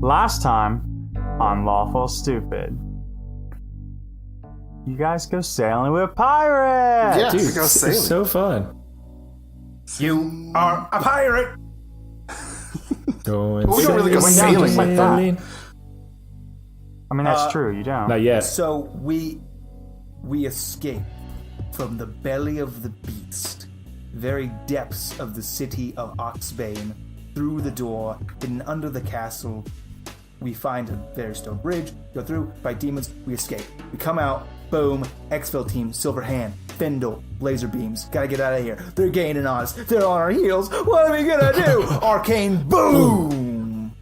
Last time on Lawful Stupid, you guys go sailing with pirates. Yeah, Dude, we go sailing. it's so fun. You are a pirate. Going We don't really go sailing like that. I mean, that's true. You don't. Not yet. So we escape from the belly of the beast, very depths of the city of Oxbane, through the door, hidden under the castle. We find a very stone bridge, go through, fight demons, we escape. We come out, boom, exfil team, silver hand, Fendel, laser beams, gotta get out of here. They're gaining on us, they're on our heels, what are we gonna do? Arcane boom!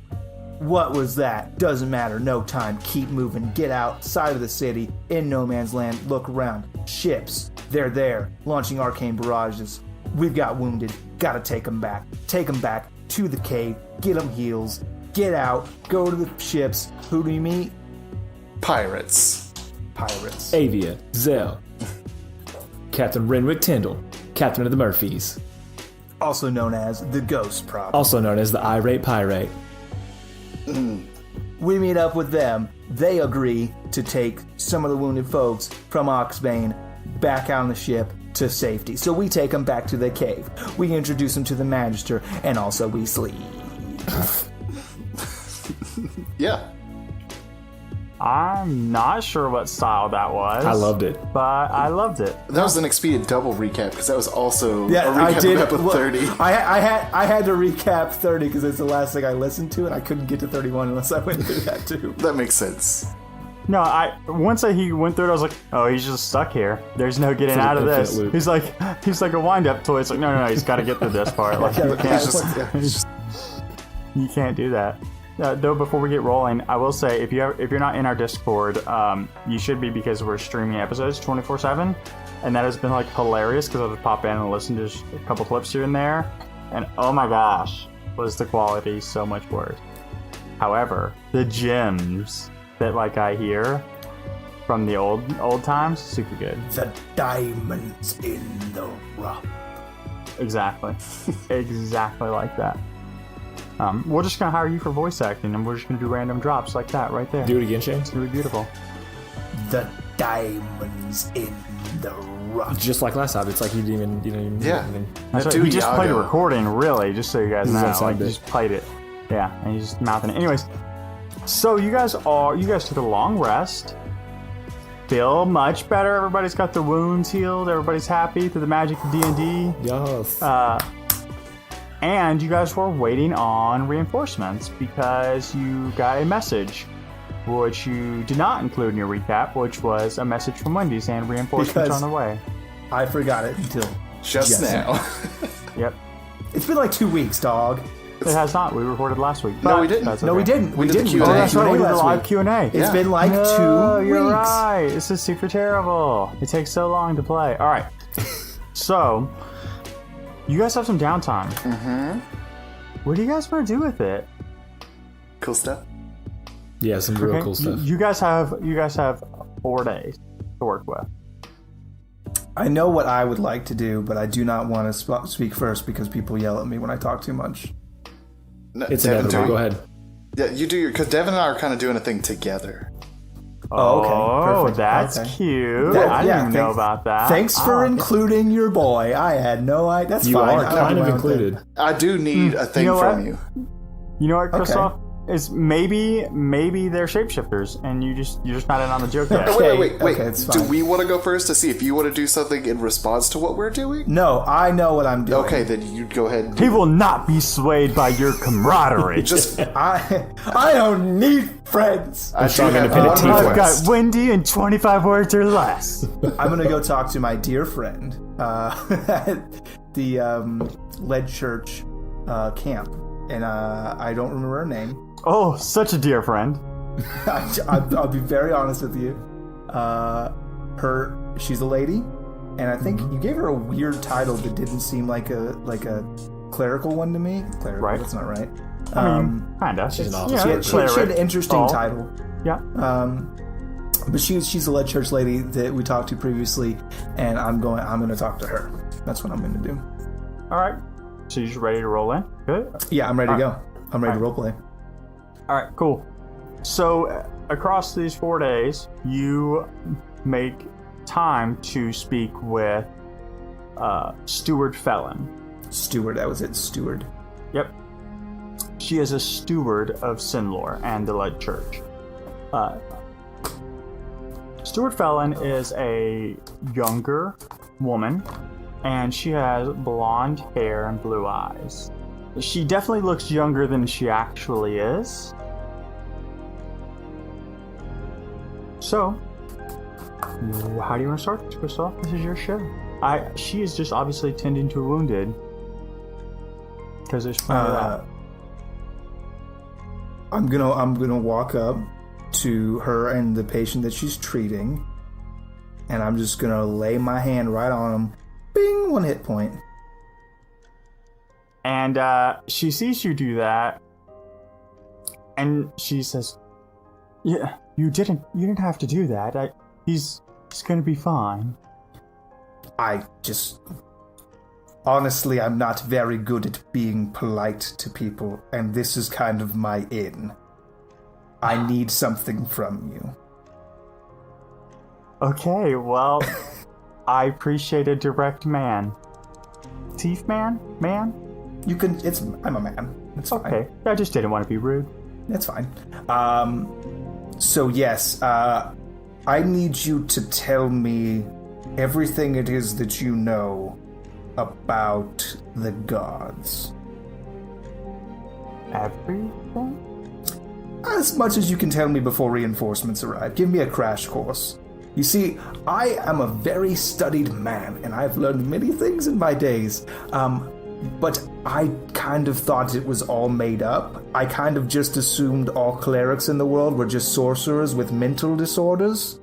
What was that? Doesn't matter, no time, keep moving, get outside of the city, in no man's land, look around. Ships, they're there, launching arcane barrages. We've got wounded, gotta take them back to the cave, get them heals. Get out, go to the ships. Who do you meet? Pirates. Avia, Zell, Captain Renwick Tyndall, Captain of the Murphys, Also known as the Ghost Prop. also known as the Irate Pirate. We meet up with them. They agree to take some of the wounded folks from Oxbane back on the ship to safety. So we take them back to the cave. We introduce them to the Magister, and also we sleep. Yeah. I'm not sure what style that was. I loved it. But I loved it. That was an Expedia double recap because that was also Yeah, a recap I did. of episode Look, 30. I had to recap 30 because it's the last thing I listened to, and I couldn't get to 31 unless I went through that too. That makes sense. No, once he went through it, I was like, oh, he's just stuck here. There's no getting It's an out of infinite this. loop. He's like a wind-up toy. It's like, no, he's got to get through this part. Like, you can't do that. Though, before we get rolling, I will say, if you're not in our Discord, you should be, because we're streaming episodes 24/7, and that has been like hilarious because I'll just pop in and listen to just a couple clips here and there, and oh my gosh, was the quality so much worse. However, the gems that like I hear from the old times, super good. The diamonds in the rough. Exactly, exactly like that. We're just gonna hire you for voice acting, and we're just gonna do random drops like that right there. Do it again, Shane. It's gonna be beautiful. The diamonds in the rough. Just like last time. It's like you didn't even. Yeah. That's right. Dude, He just played a Iago. recording, really, just so you guys This is know. on Like, Sunday. he just played it. Yeah, and he's just mouthing it. Anyways, so you guys took a long rest. Feel much better. Everybody's got their wounds healed. Everybody's happy through the magic of D&D. Yes. And you guys were waiting on reinforcements because you got a message, which you did not include in your recap, which was a message from Wendy saying reinforcements Because- on the way. I forgot it until Just Yes. now. Yep. it's been like 2 weeks, dog. It has not. We recorded last week. No, but we didn't. that's No, okay. we didn't. We did the didn't. Q&A. Oh, that's right. We did the last live week. Q&A. It's Yeah. been like 2 No, weeks. you're right. This is super terrible. It takes so long to play. All right. So, you guys have some downtime. Mm-hmm. What do you guys want to do with it? Cool stuff. Yeah, some real cool stuff. You guys have 4 days to work with. I know what I would like to do, but I do not want to speak first because people yell at me when I talk too much. No, It's Devin, inevitable. do Go you- ahead. Yeah, you do because Devin and I are kind of doing a thing together. Oh, okay. Oh, Perfect. that's Okay. cute. I didn't even know thanks- about that. Thanks for Oh. including your boy. I had no idea. That's You fine. are I'll kind do of my own included. thing. I do need a thing You know from what? you. You know what, Okay. Kristoff? Is maybe they're shapeshifters, and you're just not in on the joke yet. Oh, wait. Okay, it's Do fine. we want to go first to see if you want to do something in response to what we're doing? No, I know what I'm doing. Okay, then you go ahead. And He will not be swayed by your camaraderie. Just I don't need friends. I do strong have independent one team. I've request. got Wendy in 25 words or less. I'm gonna go talk to my dear friend at the Lead Church camp, and I don't remember her name. Oh, such a dear friend. I'll be very honest with you. She's a lady, and I think you gave her a weird title that didn't seem like a clerical one to me. Clerical, Right. that's not right. I mean, kinda. she's an It's, officer. She had, she had an interesting Oh. title. Yeah. But she's a Lead Church lady that we talked to previously, and I'm going to talk to her. That's what I'm going to do. All right. So you're just ready to roll in? Good. Yeah, I'm ready to go. I'm ready to roleplay. All right, cool. So across these 4 days, you make time to speak with Steward Felon. Steward, that was it, Steward. Yep. She is a steward of Sinlor and the Lead Church. Steward Felon is a younger woman, and she has blonde hair and blue eyes. She definitely looks younger than she actually is. So, how do you want to start, Kristoff? This is your show. She is just obviously tending to a wounded. Because there's plenty of that. I'm gonna walk up to her and the patient that she's treating, and I'm just gonna lay my hand right on him. Bing, 1 hit point. And she sees you do that, and she says, "Yeah, you didn't have to do that. He's gonna be fine." Honestly, I'm not very good at being polite to people, and this is kind of my in. I need something from you. Okay, well, I appreciate a direct man. Teeth man? Man? I'm a man. It's okay. fine. I just didn't want to be rude. That's fine. So yes, I need you to tell me everything it is that you know about the gods. Everything? As much as you can tell me before reinforcements arrive. Give me a crash course. You see, I am a very studied man, and I've learned many things in my days. But I kind of thought it was all made up. I kind of just assumed all clerics in the world were just sorcerers with mental disorders.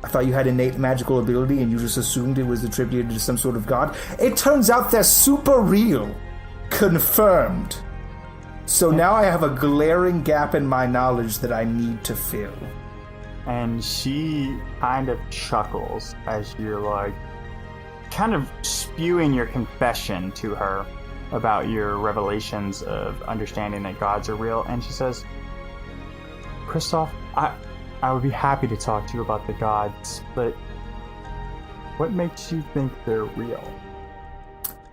I thought you had innate magical ability and you just assumed it was attributed to some sort of god. It turns out they're super real. Confirmed. So now I have a glaring gap in my knowledge that I need to fill. And she kind of chuckles as you're like, kind of spewing your confession to her about your revelations of understanding that gods are real. And she says, Kristoff, I would be happy to talk to you about the gods, but what makes you think they're real?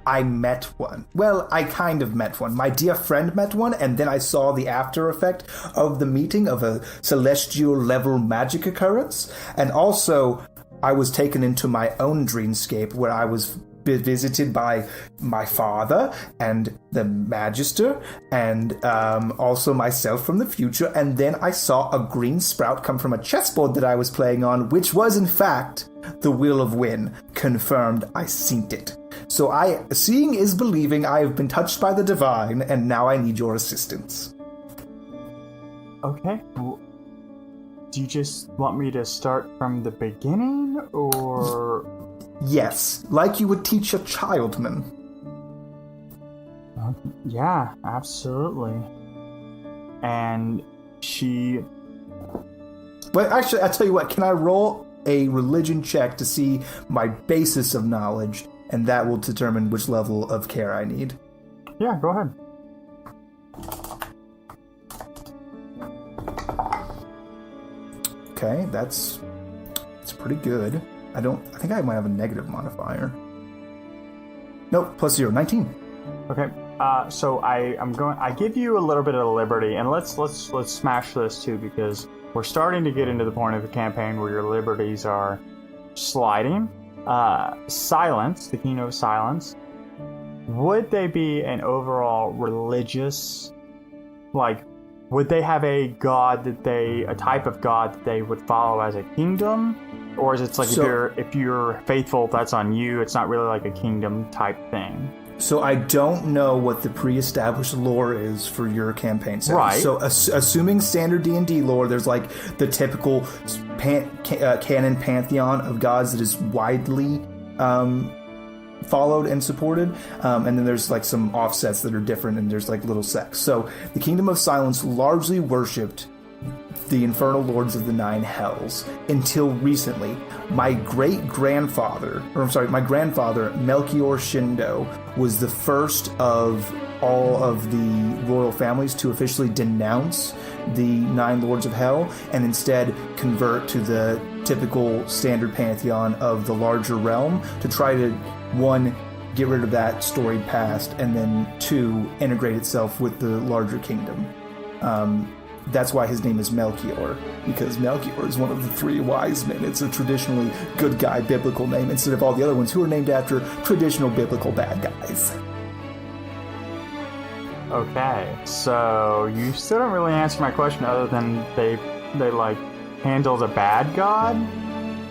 I met one. Well, I kind of met one. My dear friend met one, and then I saw the after effect of the meeting of a celestial level magic occurrence. And also, I was taken into my own dreamscape where I was visited by my father and the Magister and also myself from the future, and then I saw a green sprout come from a chessboard that I was playing on, which was in fact the Wheel of Win. Confirmed, I synced it. So seeing is believing. I have been touched by the divine, and now I need your assistance. Okay. Do you just want me to start from the beginning, or... Yes, like you would teach a childman. Yeah, absolutely. And she... But actually, I'll tell you what, can I roll a religion check to see my basis of knowledge, and that will determine which level of care I need? Yeah, go ahead. Okay, that's pretty good. I think I might have a negative modifier. Nope, plus 0, 19. Okay, so I give you a little bit of liberty, and let's smash this too, because we're starting to get into the point of the campaign where your liberties are sliding. Silence, the keynote of silence. Would they be an overall religious, like, would they have a god a type of god that they would follow as a kingdom? Or is it like, if you're faithful, that's on you, it's not really like a kingdom type thing? So I don't know what the pre-established lore is for your campaign setting. Right. So assuming standard D&D lore, there's like the typical canon pantheon of gods that is widely followed and supported, and then there's like some offsets that are different, and there's like little sects. So the Kingdom of Silence largely worshipped the infernal lords of the nine hells until recently. My grandfather Melchior Shindo was the first of all of the royal families to officially denounce the nine lords of hell and instead convert to the typical standard pantheon of the larger realm to try to, one, get rid of that storied past, and then two, integrate itself with the larger kingdom. That's why his name is Melchior, because Melchior is one of the three wise men. It's a traditionally good guy biblical name instead of all the other ones who are named after traditional biblical bad guys. Okay, so you still don't really answer my question other than they like handled a bad god,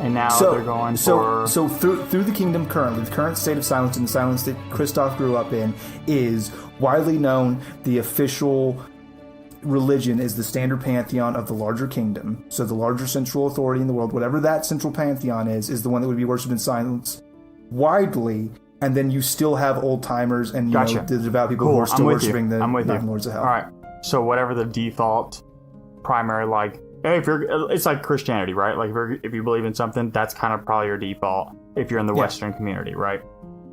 and now they're going for... So through the kingdom currently, the current state of silence and the silence that Kristoff grew up in is widely known. The official religion is the standard pantheon of the larger kingdom. So the larger central authority in the world, whatever that central pantheon is the one that would be worshipped in silence widely. And then you still have old timers and you know the devout people who are still worshiping the nine lords of hell. All right. So whatever the default primary, like, if it's like Christianity, right? Like if you believe in something, that's kind of probably your default if you're in the Western community, right?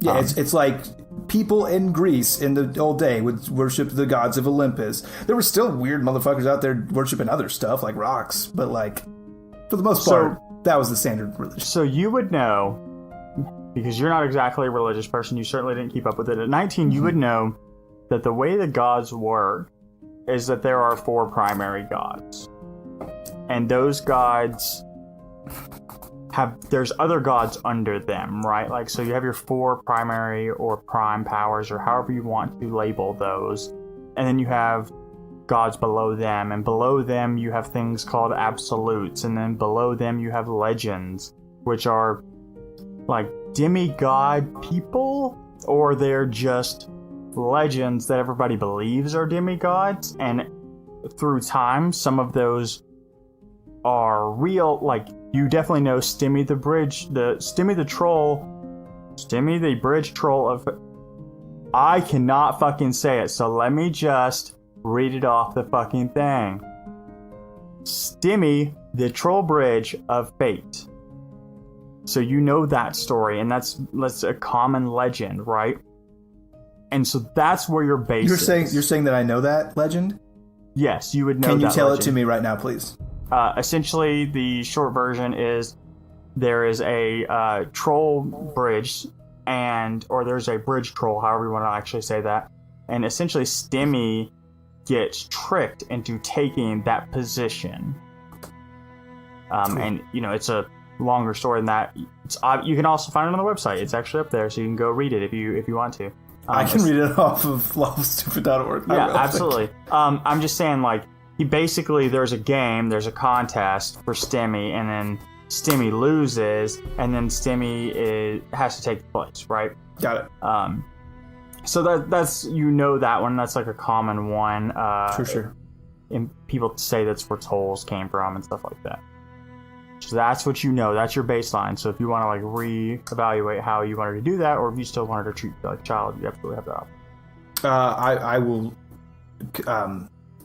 Yeah, it's like people in Greece in the old day would worship the gods of Olympus. There were still weird motherfuckers out there worshiping other stuff like rocks, but like for the most part, that was the standard religion. So you would know, because you're not exactly a religious person, you certainly didn't keep up with it. At 19, you would know that the way the gods work is that there are four primary gods. And those gods there's other gods under them, right? Like, so you have your four primary or prime powers, or however you want to label those. And then you have gods below them. And below them, you have things called absolutes. And then below them, you have legends, which are like demigod people, or they're just legends that everybody believes are demigods. And through time, some of those are real. Like, you definitely know Stimmy the bridge troll of... I cannot fucking say it, so let me just read it off the fucking thing. Stimmy the troll bridge of fate. So you know that story, and that's a common legend, right? And so that's where your base is. You're saying that I know that legend? Yes, you would know that. Can you tell legend. it to me right now, please? Essentially, the short version is there is a troll bridge, or there's a bridge troll, however you want to actually say that. And essentially, Stimmy gets tricked into taking that position. And, you know, it's a longer story than that. You can also find it on the website. It's actually up there, so you can go read it if you want to. I can read it off of lawfulstupid.org. Yeah, absolutely. I'm just saying, like, there's a game, there's a contest for Stimmy, and then Stimmy loses, and then Stimmy has to take the place, right? Got it. So that's, you know, that one. That's like a common one. For sure. And people say that's where trolls came from and stuff like that. So that's what you know. That's your baseline. So if you want to like reevaluate how you wanted to do that, or if you still wanted to treat like a child, you absolutely have that option. I will.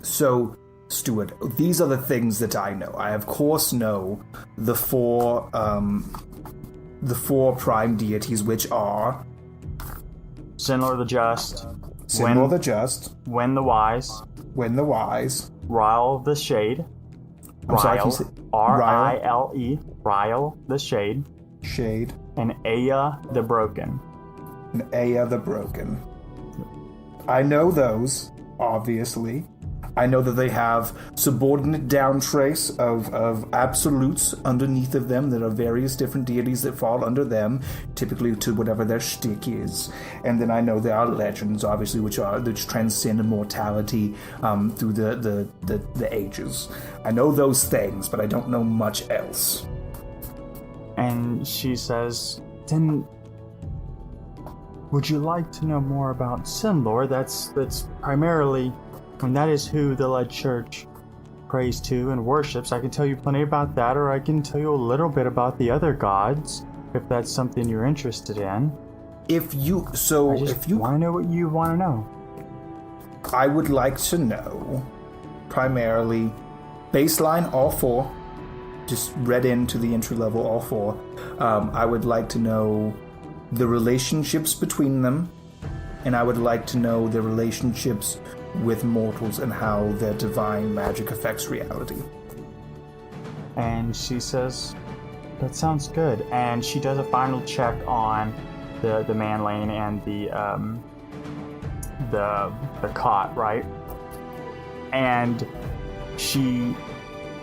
So, Stuart, these are the things that I know. I of course know the four prime deities, which are Sinlor the Just, Sinlor the Just, Wen the Wise, Ryle the Shade. I'm sorry, can you say R-I-L-E, Ryle the Shade, and Aya the Broken. I know those, obviously. I know that they have subordinate down trace of absolutes underneath of them. There are various different deities that fall under them, typically to whatever their shtick is. And then I know there are legends, obviously, which transcend immortality through the ages. I know those things, but I don't know much else. And she says, then would you like to know more about Sinlor? That's primarily... And that is who the Led Church prays to and worships. I can tell you plenty about that, or I can tell you a little bit about the other gods, if that's something you're interested in. If you want to know what you want to know. I would like to know, primarily, baseline, all 4. Just read into the entry level, all 4. I would like to know the relationships between them, and I would like to know the relationships with mortals and how their divine magic affects reality. And she says, that sounds good. And she does a final check on the man lane and the cot, right? And she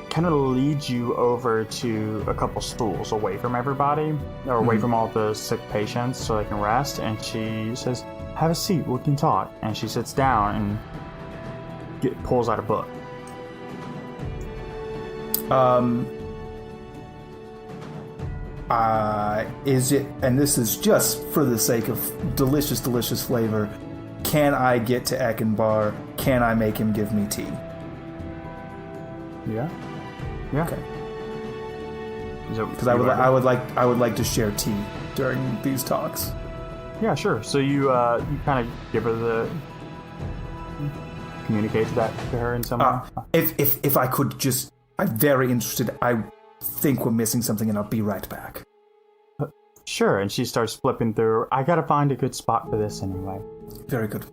kind of leads you over to a couple stools away from everybody, or away from all the sick patients so they can rest. And she says, have a seat, we can talk. And she sits down and pulls out a book. Is it, and this is just for the sake of delicious flavor, can I get to Eckenbar? Can I make him give me tea? Yeah. Okay. Because I would like to share tea during these talks. Yeah, sure. So you kind of give her communicate that to her in some way. If I could just, I'm very interested. I think we're missing something, and I'll be right back. Sure. And she starts flipping through. I gotta find a good spot for this anyway. Very good.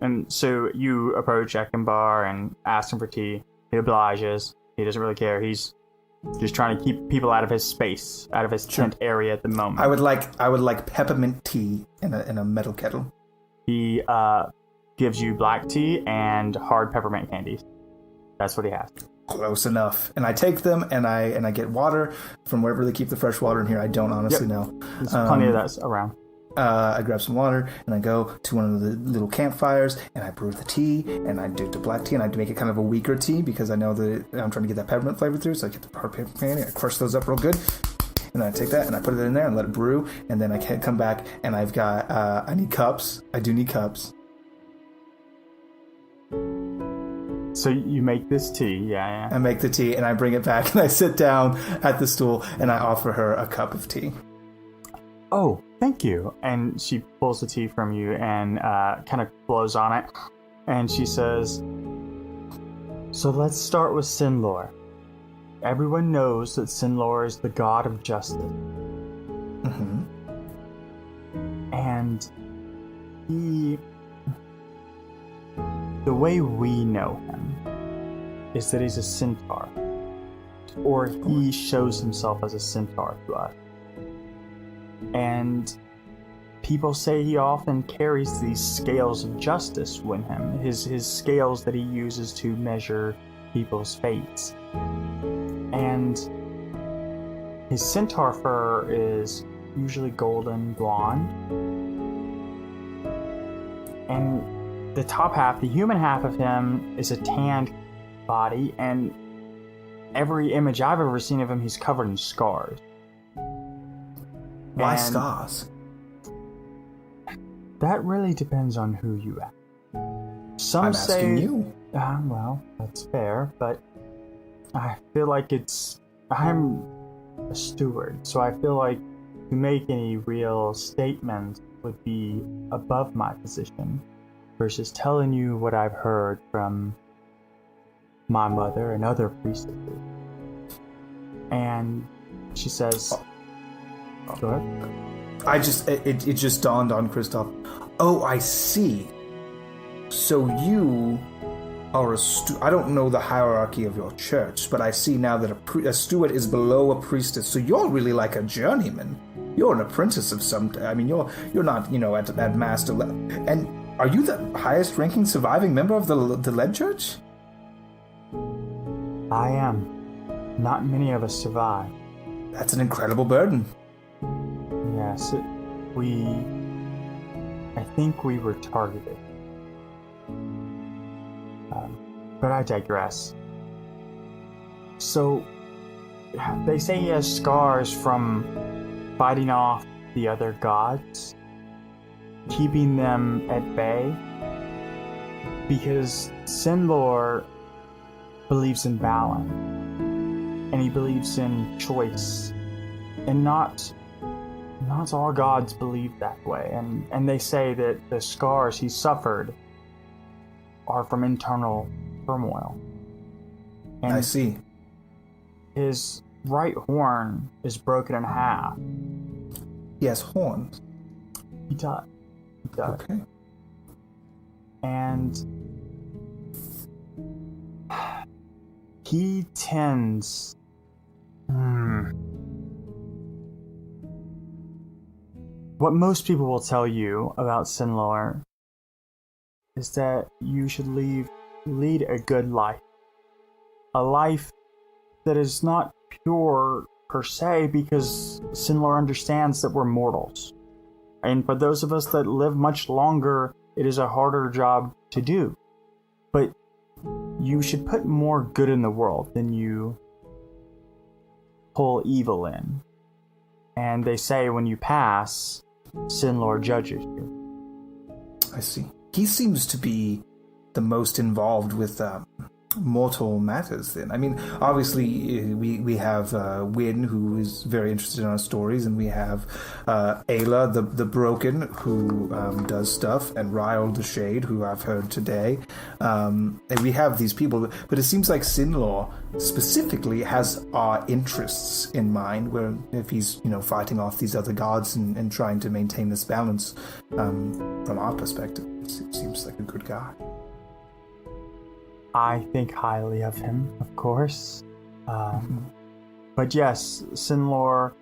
And so you approach Eckenbar and ask him for tea. He obliges. He doesn't really care. He's just trying to keep people out of his space, out of his tent area at the moment. I would like peppermint tea in a metal kettle. He gives you black tea and hard peppermint candies. That's what he has. Close enough. And I take them and I get water from wherever they keep the fresh water in here. I don't honestly know. There's plenty of that around. I grab some water and I go to one of the little campfires and I brew the tea and I do the black tea and I make it kind of a weaker tea because I know that I'm trying to get that peppermint flavor through. So I get the hard peppermint candy, I crush those up real good. And then I take that and I put it in there and let it brew. And then I can come back and I've got, I need cups. I do need cups. So you make this tea, yeah. I make the tea and I bring it back and I sit down at the stool and I offer her a cup of tea. Oh, thank you. And she pulls the tea from you and kind of blows on it. And she says, so let's start with Sinlor. Everyone knows that Sinlor is the god of justice. Mm-hmm. And the way we know him is that he's a centaur. Or he shows himself as a centaur to us. And people say he often carries these scales of justice with him, his scales that he uses to measure people's fates. And his centaur fur is usually golden blonde. And the top half, the human half of him, is a tanned body, and every image I've ever seen of him, he's covered in scars. Why scars? That really depends on who you ask. Some I'm say, asking you. Well, that's fair, but I feel like I'm a steward, so I feel like to make any real statement would be above my position versus telling you what I've heard from my mother and other priestesses. And she says, go ahead. It just dawned on Kristoff. Oh, I see. So you are I don't know the hierarchy of your church, but I see now that a steward is below a priestess. So you're really like a journeyman. You're an apprentice of some. I mean, you're not at master level. And are you the highest ranking surviving member of the lead church? I am. Not many of us survive. That's an incredible burden. Yes, I think we were targeted. But I digress. So, they say he has scars from fighting off the other gods, keeping them at bay, because Sinlor believes in balance, and he believes in choice, and not all gods believe that way, and they say that the scars he suffered are from internal turmoil. And I see. his right horn is broken in half. He has horns. He does. Okay. And he tends... What most people will tell you about Sinlor is that you should lead a good life. A life that is not pure per se, because Sinlor understands that we're mortals. And for those of us that live much longer, it is a harder job to do. But you should put more good in the world than you pull evil in. And they say when you pass, Sinlor judges you. I see. He seems to be the most involved with mortal matters then. I mean, obviously we have Wynn, who is very interested in our stories, and we have Ayla the Broken, who does stuff, and Ryle the Shade, who I've heard today. And we have these people, but it seems like Sinlor specifically has our interests in mind, where if he's, fighting off these other gods and trying to maintain this balance, from our perspective, it seems like a good guy. I think highly of him, of course. But yes, Sinlor...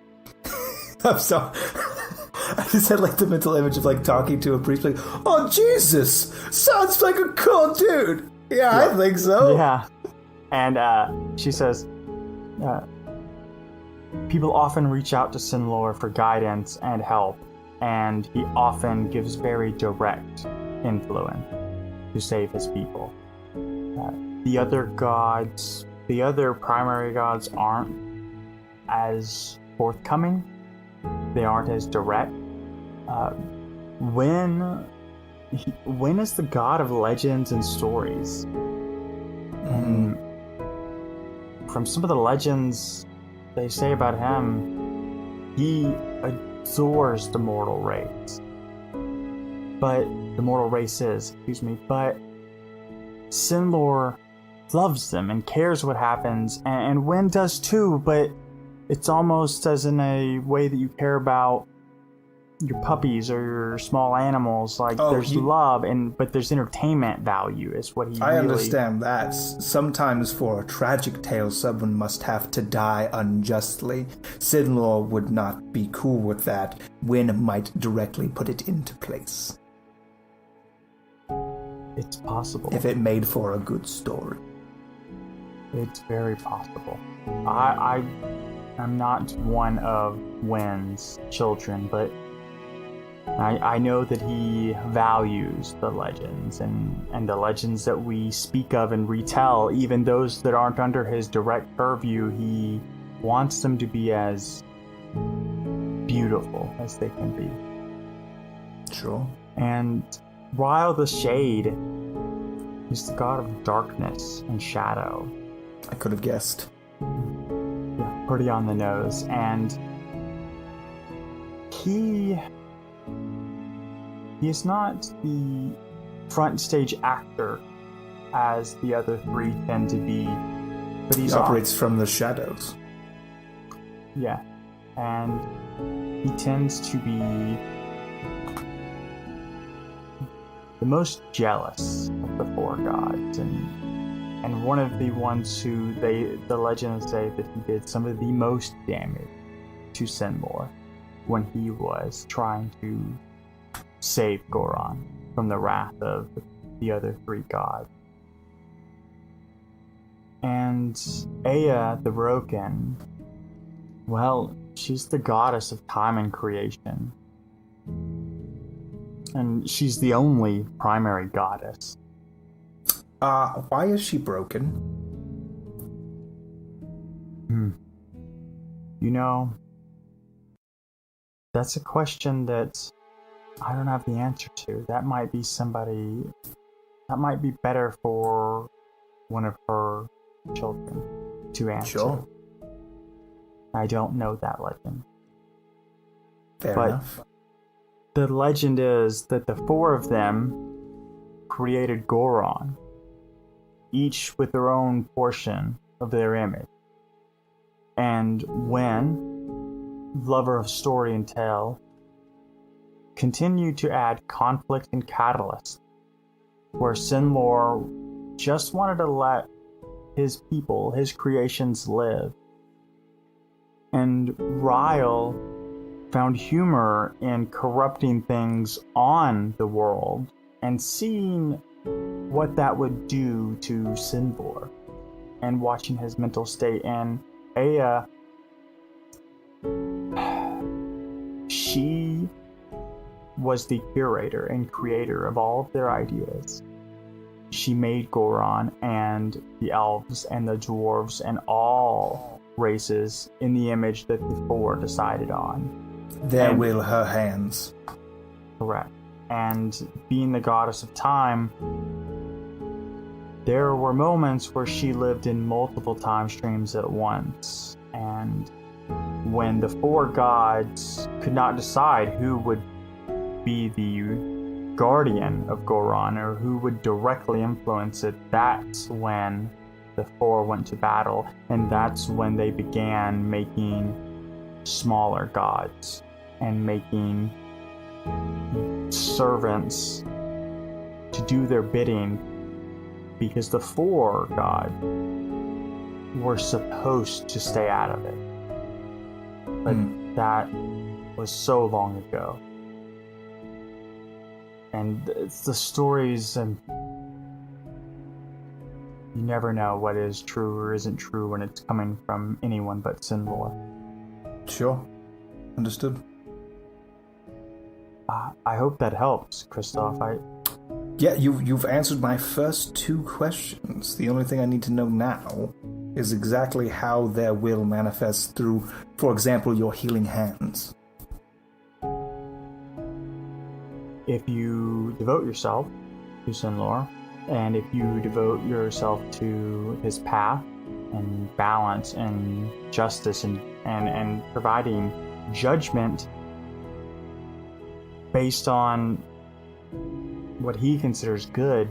I'm sorry. I just had the mental image of talking to a priest, oh, Jesus! Sounds like a cool dude! Yeah, I think so. Yeah. And she says, people often reach out to Sinlor for guidance and help, and he often gives very direct influence to save his people. The other gods, the other primary gods, aren't as forthcoming. They aren't as direct. Wynn is the god of legends and stories. And from some of the legends they say about him, he adores the mortal race. But Sinlor loves them and cares what happens, and Wynn does too, but it's almost as in a way that you care about your puppies or your small animals. There's love, but there's entertainment value is what he I understand that. Sometimes for a tragic tale, someone must have to die unjustly. Sinlor would not be cool with that. Wynn might directly put it into place. It's possible. If it made for a good story. It's very possible. I'm not one of Wynn's children, but I know that he values the legends and the legends that we speak of and retell, even those that aren't under his direct purview. He wants them to be as beautiful as they can be. Sure. And Ryle the Shade is the god of darkness and shadow. I could have guessed. Yeah, pretty on the nose. And he is not the front stage actor as the other three tend to be, but he operates from the shadows. Yeah, and he tends to be the most jealous of the four gods, and one of the ones who the legends say that he did some of the most damage to Sinlor when he was trying to save Goron from the wrath of the other three gods. And Ea the Broken, well, she's the goddess of time and creation. And she's the only primary goddess. Why is she broken? That's a question that I don't have the answer to. That might be better for one of her children to answer. Sure. I don't know that legend. Fair but enough. The legend is that the four of them created Goron, each with their own portion of their image. And when Lover of Story and Tale continued to add conflict and catalyst, where Sinlor just wanted to let his people, his creations live. And Ryle found humor in corrupting things on the world and seeing what that would do to Sinlor and watching his mental state. And Aya, she was the curator and creator of all of their ideas. She made Goron and the elves and the dwarves and all races in the image that the Four decided on. Their will, her hands. Correct. And being the goddess of time, there were moments where she lived in multiple time streams at once. And when the four gods could not decide who would be the guardian of Goron or who would directly influence it, that's when the four went to battle. And that's when they began making smaller gods and making servants to do their bidding, because the four gods were supposed to stay out of it. But that was so long ago. And it's the stories, and you never know what is true or isn't true when it's coming from anyone but Sinlor. Sure. Understood. I hope that helps, Kristoff. Yeah, you've answered my first two questions. The only thing I need to know now is exactly how their will manifests through, for example, your healing hands. If you devote yourself to Sinlor, and if you devote yourself to his path and balance and justice and providing judgment based on what he considers good,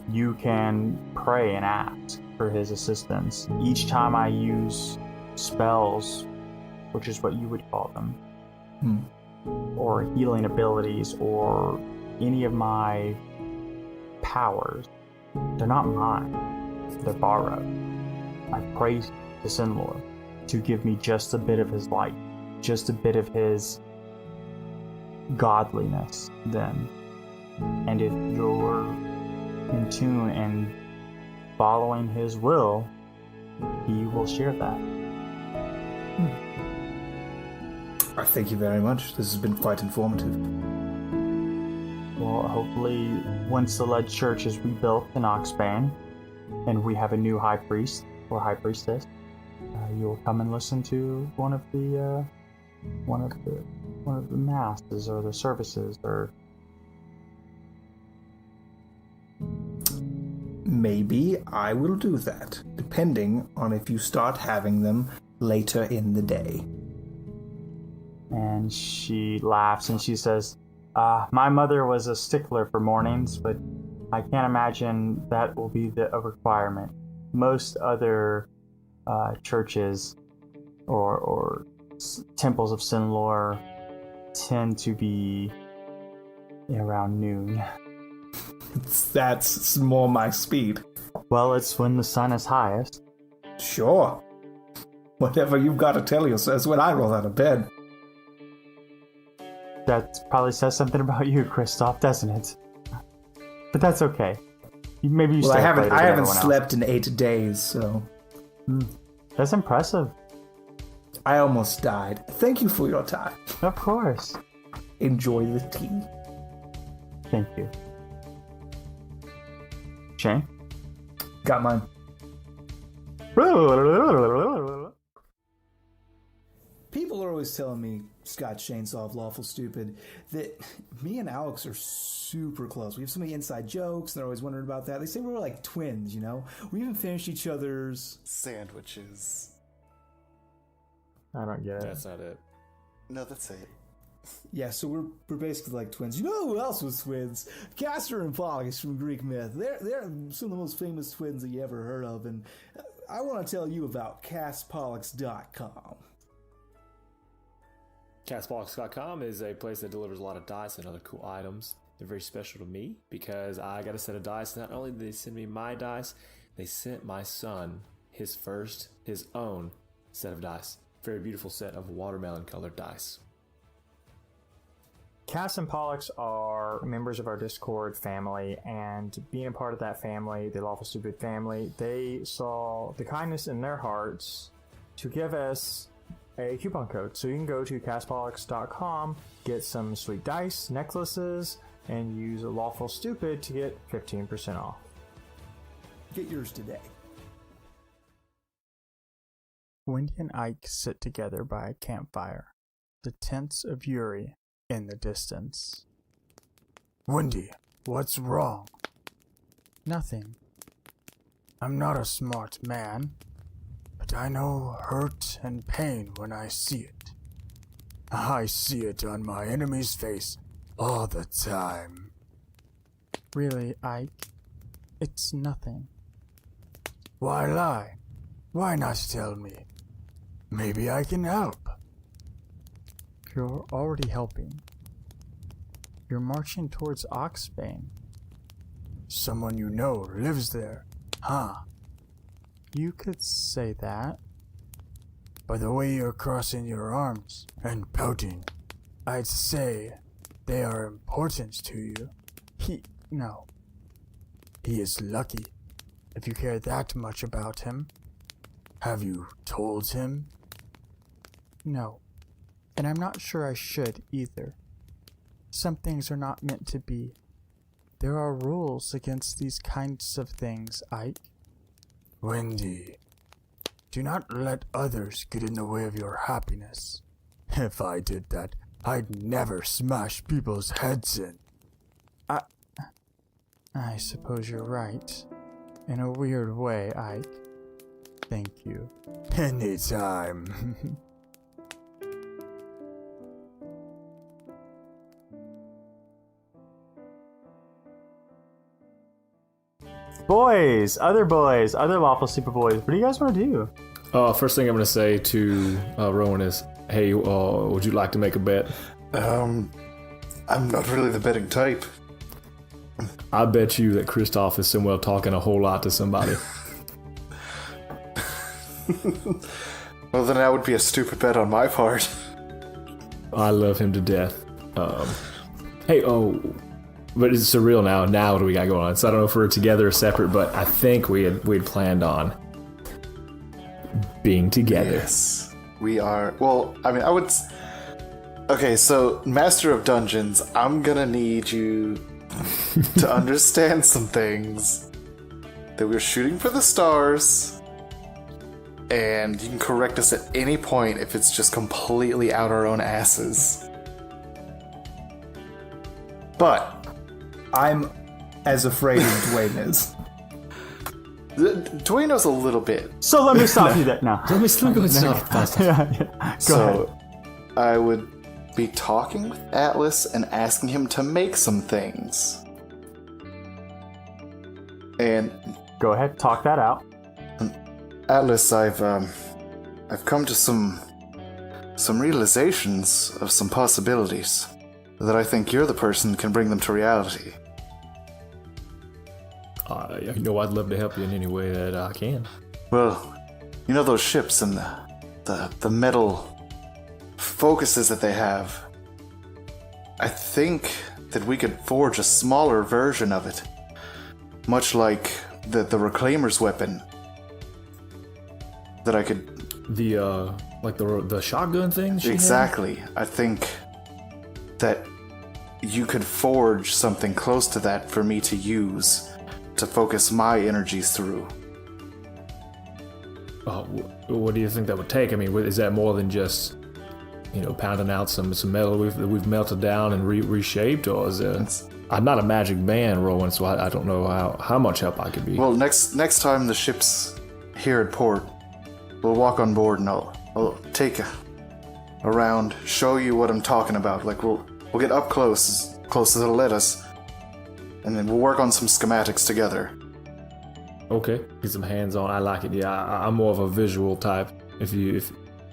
you can pray and ask for his assistance. Each time I use spells, which is what you would call them, or healing abilities, or any of my powers, they're not mine, they're borrowed. I pray to Sinlor to give me just a bit of his light, just a bit of his godliness then. And if you're in tune and following his will, he will share that. I thank you very much. This has been quite informative. Well, hopefully, once the lead church is rebuilt in Oxbane, and we have a new high priest or high priestess, you'll come and listen to one of the masses or the services, or maybe I will do that, depending on if you start having them later in the day. And she laughs and she says, my mother was a stickler for mornings, but I can't imagine that will be a requirement. Most other churches or temples of Sinlor tend to be around noon. That's more my speed. Well, it's when the sun is highest. Sure. Whatever you've got to tell yourself is when I roll out of bed. That probably says something about you, Kristoff, doesn't it? But that's okay. Maybe you. Well, I haven't slept in 8 days, so. That's impressive. I almost died. Thank you for your time. Of course. Enjoy the tea. Thank you. Shane? Got mine. People are always telling me, Scott Shanesoft, Lawful Stupid, that me and Alex are super close. We have so many inside jokes, and they're always wondering about that. They say we're like twins, you know? We even finish each other's sandwiches. I don't get it. That's not it. No, that's it. Yeah, so we're basically like twins. You know who else was twins? Castor and Pollux from Greek myth. They're some of the most famous twins that you ever heard of, and I want to tell you about CastPollux.com. CastPollux.com is a place that delivers a lot of dice and other cool items. They're very special to me because I got a set of dice. Not only did they send me my dice, they sent my son his own set of dice. Very beautiful set of watermelon colored dice. Castor and Pollux are members of our Discord family, and being a part of that family, the Lawful Stupid family, they saw the kindness in their hearts to give us a coupon code. So you can go to castpollux.com, get some sweet dice, necklaces, and use Lawful Stupid to get 15% off. Get yours today. Wendy and Ike sit together by a campfire, the tents of Yuri in the distance. Wendy, what's wrong? Nothing. I'm not a smart man, but I know hurt and pain when I see it. I see it on my enemy's face all the time. Really, Ike? It's nothing. Why lie? Why not tell me? Maybe I can help. You're already helping. You're marching towards Oxbane. Someone you know lives there, huh? You could say that. By the way you're crossing your arms and pouting, I'd say they are important to you. No. He is lucky, if you care that much about him. Have you told him? No. And I'm not sure I should either. Some things are not meant to be. There are rules against these kinds of things, Ike. Wendy, do not let others get in the way of your happiness. If I did that, I'd never smash people's heads in. I suppose you're right. In a weird way, Ike. Thank you. Anytime. Boys, other Lawful Super Boys, what do you guys want to do? First thing I'm going to say to Rowan is, hey, would you like to make a bet? I'm not really the betting type. I bet you that Kristoff is somewhere talking a whole lot to somebody. Well, then that would be a stupid bet on my part. I love him to death. But it's surreal now. Now what do we got going on? So I don't know if we're together or separate, but I think we'd planned on being together. Yes, we are. Well, I mean, I would... Okay, so Master of Dungeons, I'm gonna need you to understand some things. That we're shooting for the stars, and you can correct us at any point if it's just completely out our own asses. But I'm as afraid as Dwayne is. Dwayne knows a little bit. So let me stop you there. No. Let me still go stop. Go ahead. I would be talking with Atlas and asking him to make some things. And Go ahead, talk that out. Atlas, I've come to some realizations of some possibilities that I think you're the person who can bring them to reality. I'd love to help you in any way that I can. Well, you know those ships and the metal focuses that they have? I think that we could forge a smaller version of it. Much like the Reclaimer's weapon. That I could... The shotgun thing she Exactly. Had? I think that you could forge something close to that for me to use to focus my energies through. What do you think that would take? I mean, is that more than just, pounding out some metal we've melted down and reshaped, or is it? I'm not a magic man, Rowan, so I don't know how much help I could be. Well, next time the ship's here at port, we'll walk on board and I'll take a round, show you what I'm talking about. Like we'll get up close as it'll let us, and then we'll work on some schematics together. Okay, get some hands on. I like it. Yeah, I'm more of a visual type. If you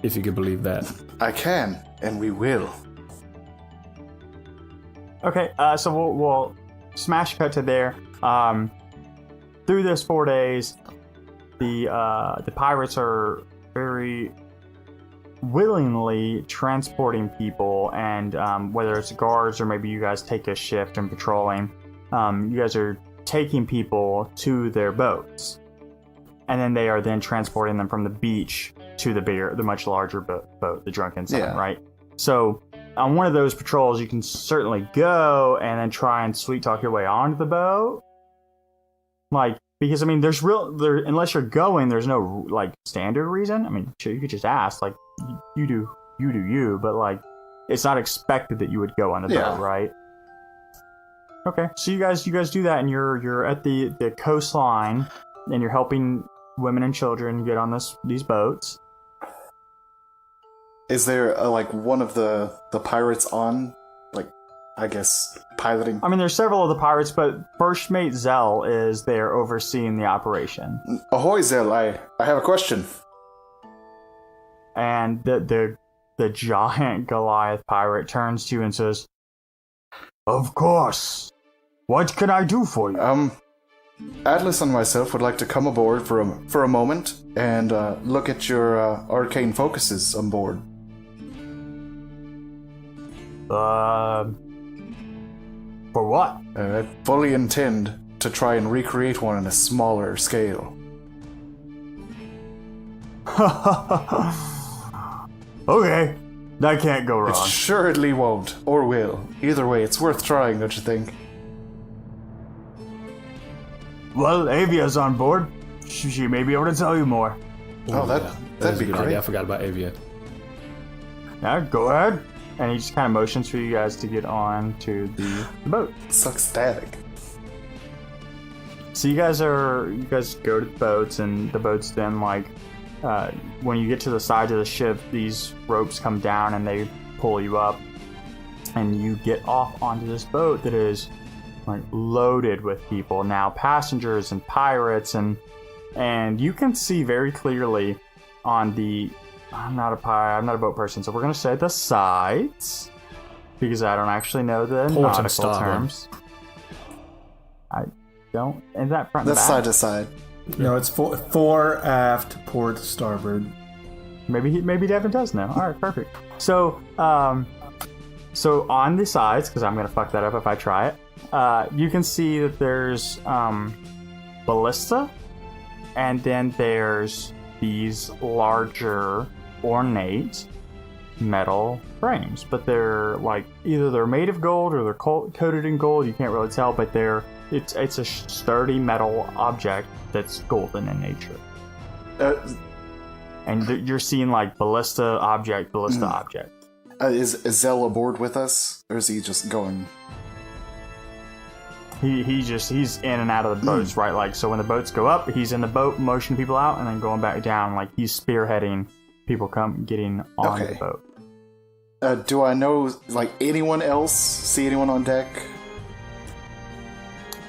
could believe that. I can, and we will. Okay, so we'll smash cut to there. Through this 4 days, the pirates are very willingly transporting people, and whether it's guards or maybe you guys take a shift in patrolling, you guys are taking people to their boats, and then they are then transporting them from the beach to the much larger boat, the Drunken Sun, right? So on one of those patrols, you can certainly go and then try and sweet talk your way onto the boat, because I mean, unless you're going, there's no standard reason. I mean, sure, you could just ask, you do, but it's not expected that you would go on the boat, right? Okay, so you guys do that, and you're at the coastline, and you're helping women and children get on these boats. Is there one of the pirates on, I guess, piloting? I mean, there's several of the pirates, but First Mate Zell is there overseeing the operation. Ahoy, Zell! I have a question. And the giant Goliath pirate turns to you and says, "Of course. What can I do for you?" Atlas and myself would like to come aboard for a moment and look at your arcane focuses on board. For what? I fully intend to try and recreate one on a smaller scale. Okay, that can't go wrong. It assuredly won't, or will. Either way, it's worth trying, don't you think? Well, Avia's on board. She may be able to tell you more. That'd be a good great. idea. I forgot about Avia. Now, go ahead. And he just kind of motions for you guys to get on to the boat. Sucks static. So you guys go to the boats, and the boats then when you get to the side of the ship, these ropes come down and they pull you up, and you get off onto this boat that is loaded with people now, passengers and pirates, and you can see very clearly on the I'm not a boat person, so we're gonna say the sides, because I don't actually know the nautical terms. I don't. Is that front and That's back? side to side. No, it's fore, aft, port, starboard. Maybe Devin does know. All right, perfect. So so on the sides, because I'm gonna fuck that up if I try it. You can see that there's ballista, and then there's these larger ornate metal frames, but they're either they're made of gold or they're coated in gold. You can't really tell, but it's a sturdy metal object that's golden in nature. And you're seeing ballista object. Is Zell aboard with us, or is he just going? He's in and out of the boats, right? So when the boats go up, he's in the boat, motioning people out, and then going back down. He's spearheading people getting on the boat. Do I know anyone else? See anyone on deck?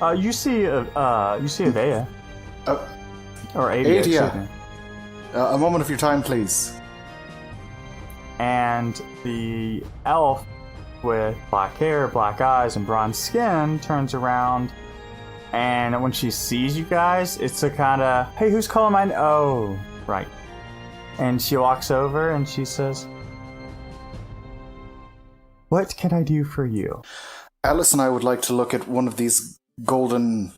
You see Avea. Or Adia. Excuse me. A moment of your time, please. And the elf with black hair, black eyes, and bronze skin turns around, and when she sees you guys, it's a kind of, "Hey, who's calling mine?" Oh, right. And she walks over and she says, "What can I do for you?" Atlas and I would like to look at one of these golden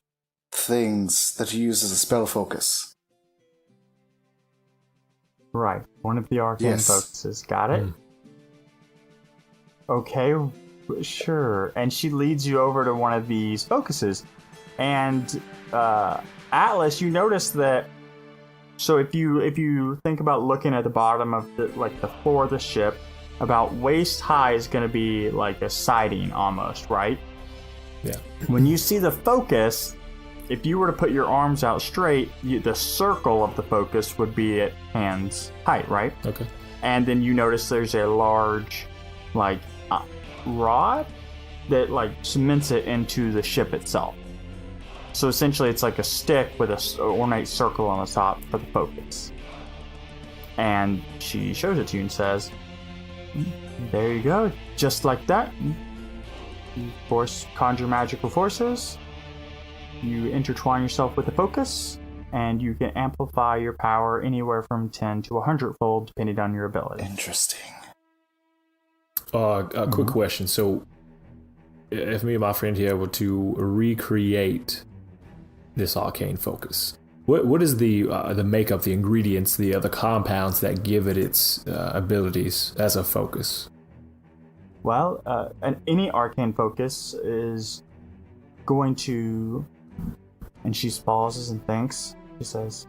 things that you use as a spell focus. Right, one of the arcane focuses. Got it? Okay, sure. And she leads you over to one of these focuses. And Atlas, you notice that. So if you think about looking at the bottom of the floor of the ship, about waist high is going to be a siding almost, right? Yeah. When you see the focus, if you were to put your arms out straight, the circle of the focus would be at hands height, right? Okay. And then you notice there's a large, rod that cements it into the ship itself. So essentially, it's like a stick with a ornate circle on the top for the focus. And she shows it to you and says, there you go, just like that. You conjure magical forces. You intertwine yourself with the focus, and you can amplify your power anywhere from 10 to 100-fold, depending on your ability. Interesting. A quick question. So, if me and my friend here were to recreate this arcane focus, what is the makeup, the ingredients, the compounds that give it its abilities as a focus? Well, any arcane focus is going to... And she pauses and thinks. She says,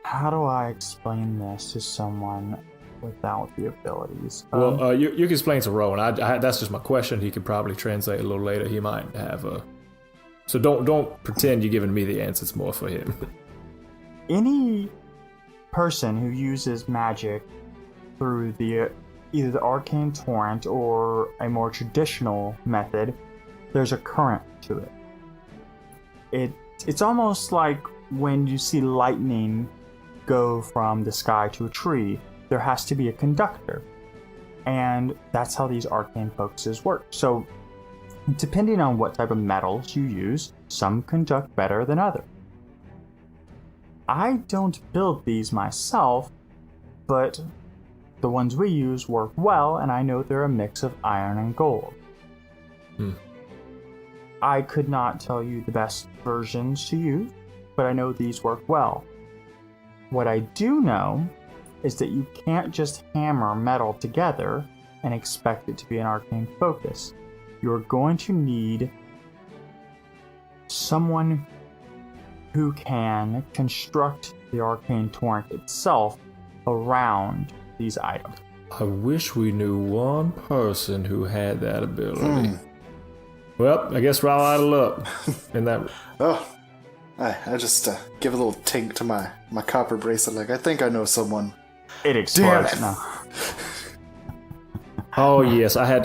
how do I explain this to someone without the abilities? Well, you can explain to Rowan. That's just my question. He could probably translate a little later. He might have a... So don't pretend you're giving me the answer. It's more for him. Any person who uses magic through either the arcane torrent or a more traditional method, there's a current to it. It's almost like when you see lightning go from the sky to a tree, there has to be a conductor. And that's how these arcane focuses work. So, depending on what type of metals you use, some conduct better than others. I don't build these myself, but the ones we use work well, and I know they're a mix of iron and gold. I could not tell you the best versions to use, but I know these work well. What I do know is that you can't just hammer metal together and expect it to be an arcane focus. You're going to need someone who can construct the arcane torrent itself around these items. I wish we knew one person who had that ability. Well, I guess we're all out of luck in that. Oh, I just give a little tink to my copper bracelet. Like, I think I know someone. It explodes. Damn it. No. Oh yes, I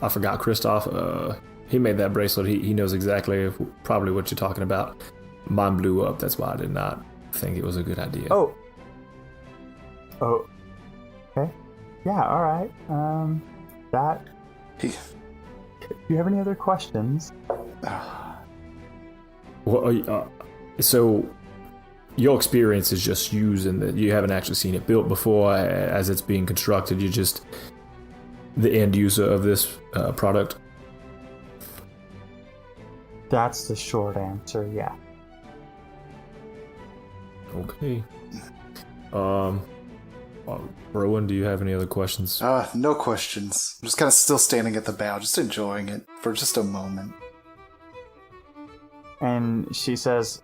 forgot Kristoff. He made that bracelet. He knows exactly probably what you're talking about. Mine blew up. That's why I did not think it was a good idea. Oh. Okay. Yeah. All right. That. Do you have any other questions? Well, so your experience is just using that. You haven't actually seen it built before as it's being constructed. You're just the end user of this product. That's the short answer. Yeah. Okay. Rowan, do you have any other questions? No questions. I'm just kind of still standing at the bow, just enjoying it for just a moment. And she says,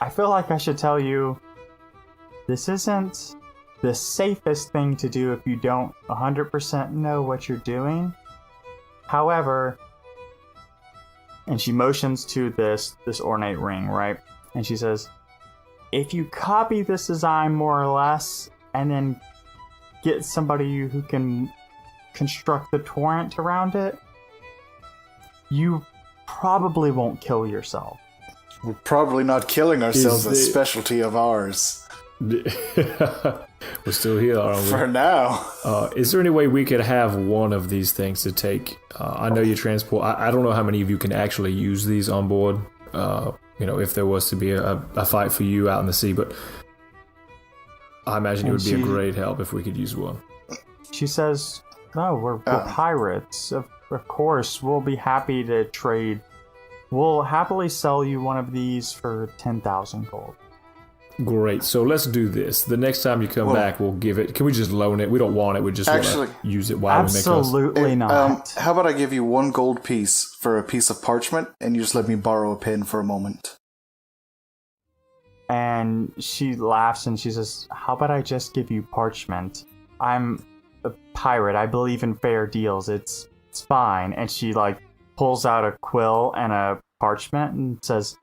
I feel like I should tell you, this isn't the safest thing to do if you don't 100% know what you're doing. However, and she motions to this ornate ring, right? And she says, if you copy this design more or less, and then get somebody who can construct the torrent around it, you probably won't kill yourself. We're probably not killing ourselves, a specialty of ours. We're still here, aren't we? For now. Is there any way we could have one of these things to take? I know you transport. I don't know how many of you can actually use these on board. If there was to be a fight for you out in the sea, but I imagine it would be a great help if we could use one. She says, no, we're pirates. Of course, we'll be happy to trade. We'll happily sell you one of these for 10,000 gold. Great. So let's do this. The next time you come back, we'll give it. Can we just loan it? We don't want it. We just want to use it while we make us. Absolutely not. How about I give you one gold piece for a piece of parchment, and you just let me borrow a pen for a moment? And she laughs and she says, how about I just give you parchment? I'm a pirate. I believe in fair deals. It's fine. And she pulls out a quill and a parchment and says,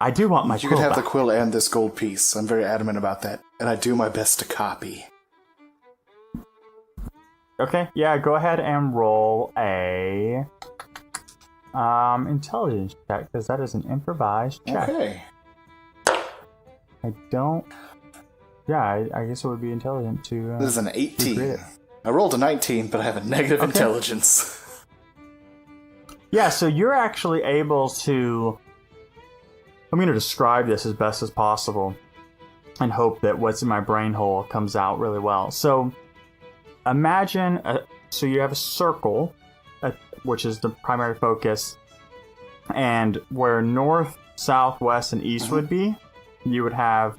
I do want my quill. You can have back. the quill and this gold piece. I'm very adamant about that. And I do my best to copy. Okay, yeah, go ahead and roll a Intelligence check, because that is an improvised check. Okay. I don't... Yeah, I guess it would be intelligent to... This is an to create 18. it. I rolled a 19, but I have a negative Okay. intelligence. Yeah, so you're actually able to... I'm going to describe this as best as possible and hope that what's in my brain hole comes out really well. So imagine... so you have a circle, which is the primary focus, and where north, south, west, and east would be, you would have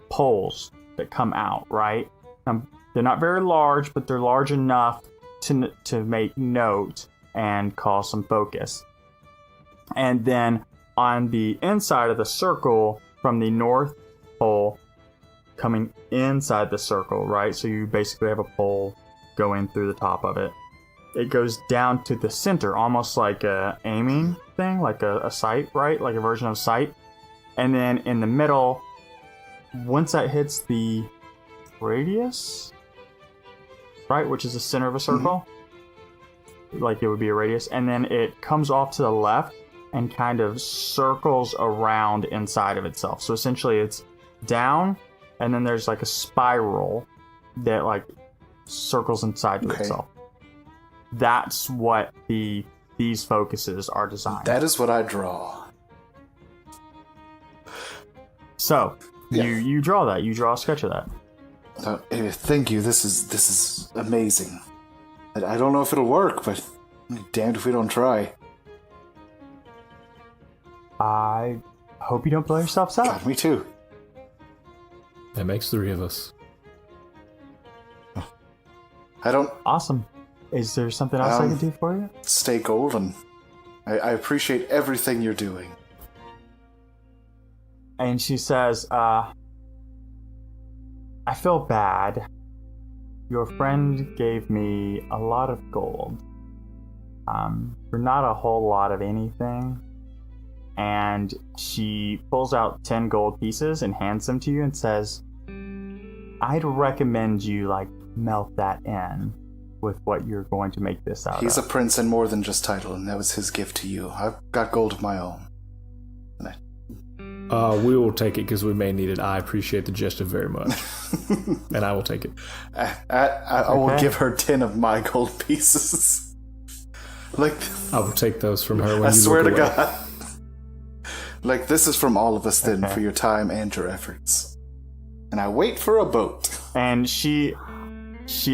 poles that come out, right? They're not very large, but they're large enough to make note and cause some focus. And then on the inside of the circle, from the north pole coming inside the circle, right? So you basically have a pole going through the top of it. It goes down to the center, almost like a aiming thing, like a sight, right? Like a version of sight. And then in the middle, once that hits the radius, right, which is the center of a circle, like it would be a radius, and then it comes off to the left and kind of circles around inside of itself. So essentially it's down, and then there's like a spiral that like circles inside of itself. That's what these focuses are designed. That is what I draw. So Yeah. you draw that. You draw a sketch of that. Thank you. This is amazing. I don't know if it'll work, but damned if we don't try. I hope you don't blow yourselves up. God, me too. That makes 3 of us. I don't Awesome. Is there something else I can do for you? stay golden. I appreciate everything you're doing. And she says, I feel bad. Your friend gave me a lot of gold. For not a whole lot of anything. And she pulls out 10 gold pieces and hands them to you and says, I'd recommend you, like, melt that in with what you're going to make this out He's a of. prince and more than just title, and that was his gift to you. I've got gold of my own. We will take it because we may need it. I appreciate the gesture very much. And I will take it. I will Okay. give her 10 of my gold pieces. Like, I will take those from her when I you swear to look away. God. Like, this is from all of us then, Okay. for your time and your efforts. And I wait for a boat. And she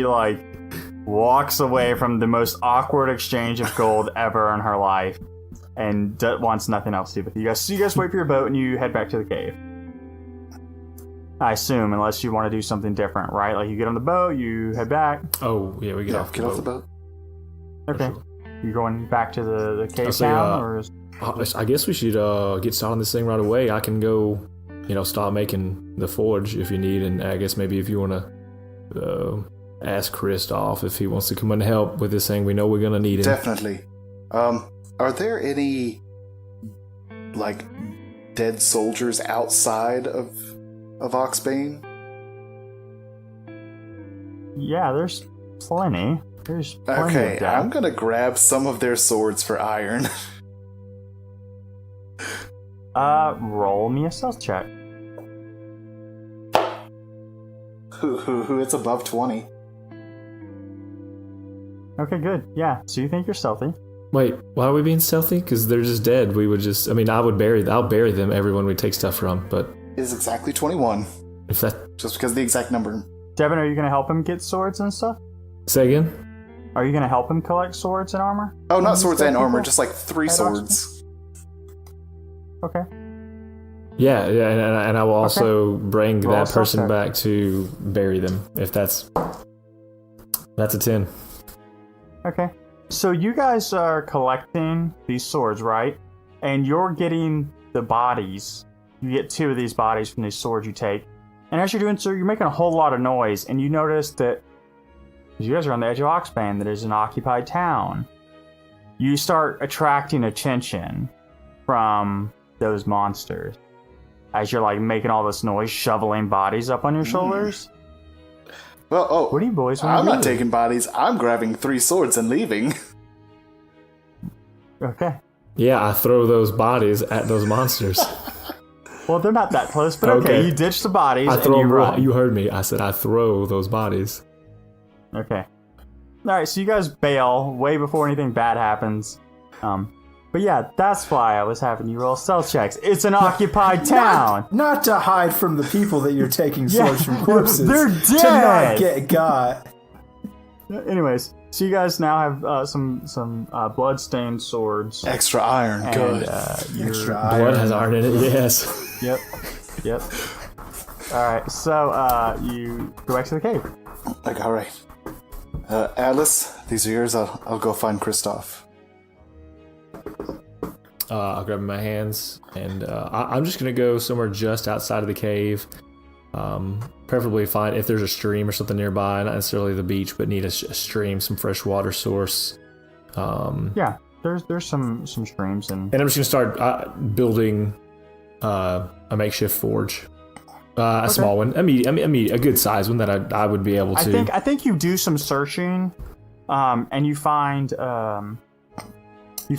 like walks away from the most awkward exchange of gold ever in her life, and wants nothing else to do with you guys. So you guys wait for your boat and you head back to the cave. I assume, unless you want to do something different, right? Like you get on the boat, you head back. Oh, yeah, we get off the Get boat. off the boat. Okay. You're going back to the cave I'll say, town, or is... I guess we should get started on this thing right away. I can go, start making the forge if you need, and I guess maybe if you want to ask Kristoff if he wants to come and help with this thing. We know we're going to need him. Definitely. Are there any, like, dead soldiers outside of Oxbane? Yeah, there's plenty. There's plenty Okay, of death. I'm gonna grab some of their swords for iron. Roll me a stealth check. Who it's above 20. Okay, good. Yeah, so you think you're stealthy. Wait, why are we being stealthy? Because they're just dead. We would just, I'll bury them everyone we take stuff from, but It is exactly 21. if that... Just because of the exact number. Devin, are you going to help him get swords and stuff? Say again? Are you going to help him collect swords and armor? Oh, not These swords dead and armor, people? just like 3 At swords. Okay. Yeah, and I will also bring Roll a that stealth person check. back to bury them, if that's a 10. Okay. So you guys are collecting these swords, right? And you're getting the bodies. You get 2 of these bodies from these swords you take. And as you're doing so, you're making a whole lot of noise. And you notice that you guys are on the edge of Oxbane, that is an occupied town. You start attracting attention from those monsters. As you're like making all this noise, shoveling bodies up on your shoulders. Well, What do you boys want I'm to do? not taking bodies. I'm grabbing 3 swords and leaving. Okay. Yeah, I throw those bodies at those monsters. Well, they're not that close, but okay. You ditch the bodies I and throw you them. run. You heard me. I said I throw those bodies. Okay. All right, so you guys bail way before anything bad happens. But yeah, that's why I was having you roll stealth checks. It's an occupied town. Not to hide from the people that you're taking swords from corpses. They're To dead. not get got. Anyways, so you guys now have some blood-stained swords. Extra iron, And, good. Extra Blood has iron in it. Yes. Yep. All right, so you go back to the cave. Like, all right. Alice, these are yours. I'll go find Kristoff. I'll grab my hands, and I'm just gonna go somewhere just outside of the cave. Preferably find if there's a stream or something nearby, not necessarily the beach, but need a stream, some fresh water source. Yeah, there's some streams and I'm just gonna start building a makeshift forge, a small one, a good size one that I would be able to. I think you do some searching, and you find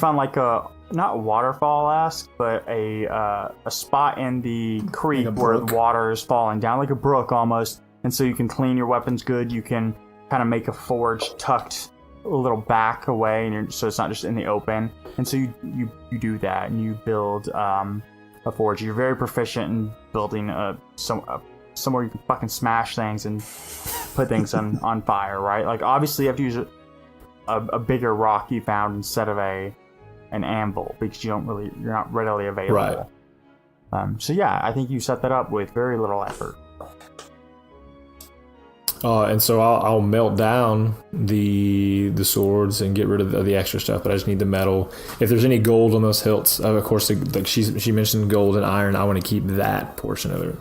like a not waterfall-esque, but a spot in the creek where the water is falling down, like a brook almost. And so you can clean your weapons good. You can kind of make a forge tucked a little back away, and so it's not just in the open. And so you do that, and you build a forge. You're very proficient in building somewhere you can fucking smash things and put things on fire, right? Like obviously you have to use a bigger rock you found instead of an anvil because you're not readily available. Right. So yeah, I think you set that up with very little effort. And so I'll melt down the swords and get rid of the extra stuff, but I just need the metal. If there's any gold on those hilts, of course, like she mentioned gold and iron. I want to keep that portion of it.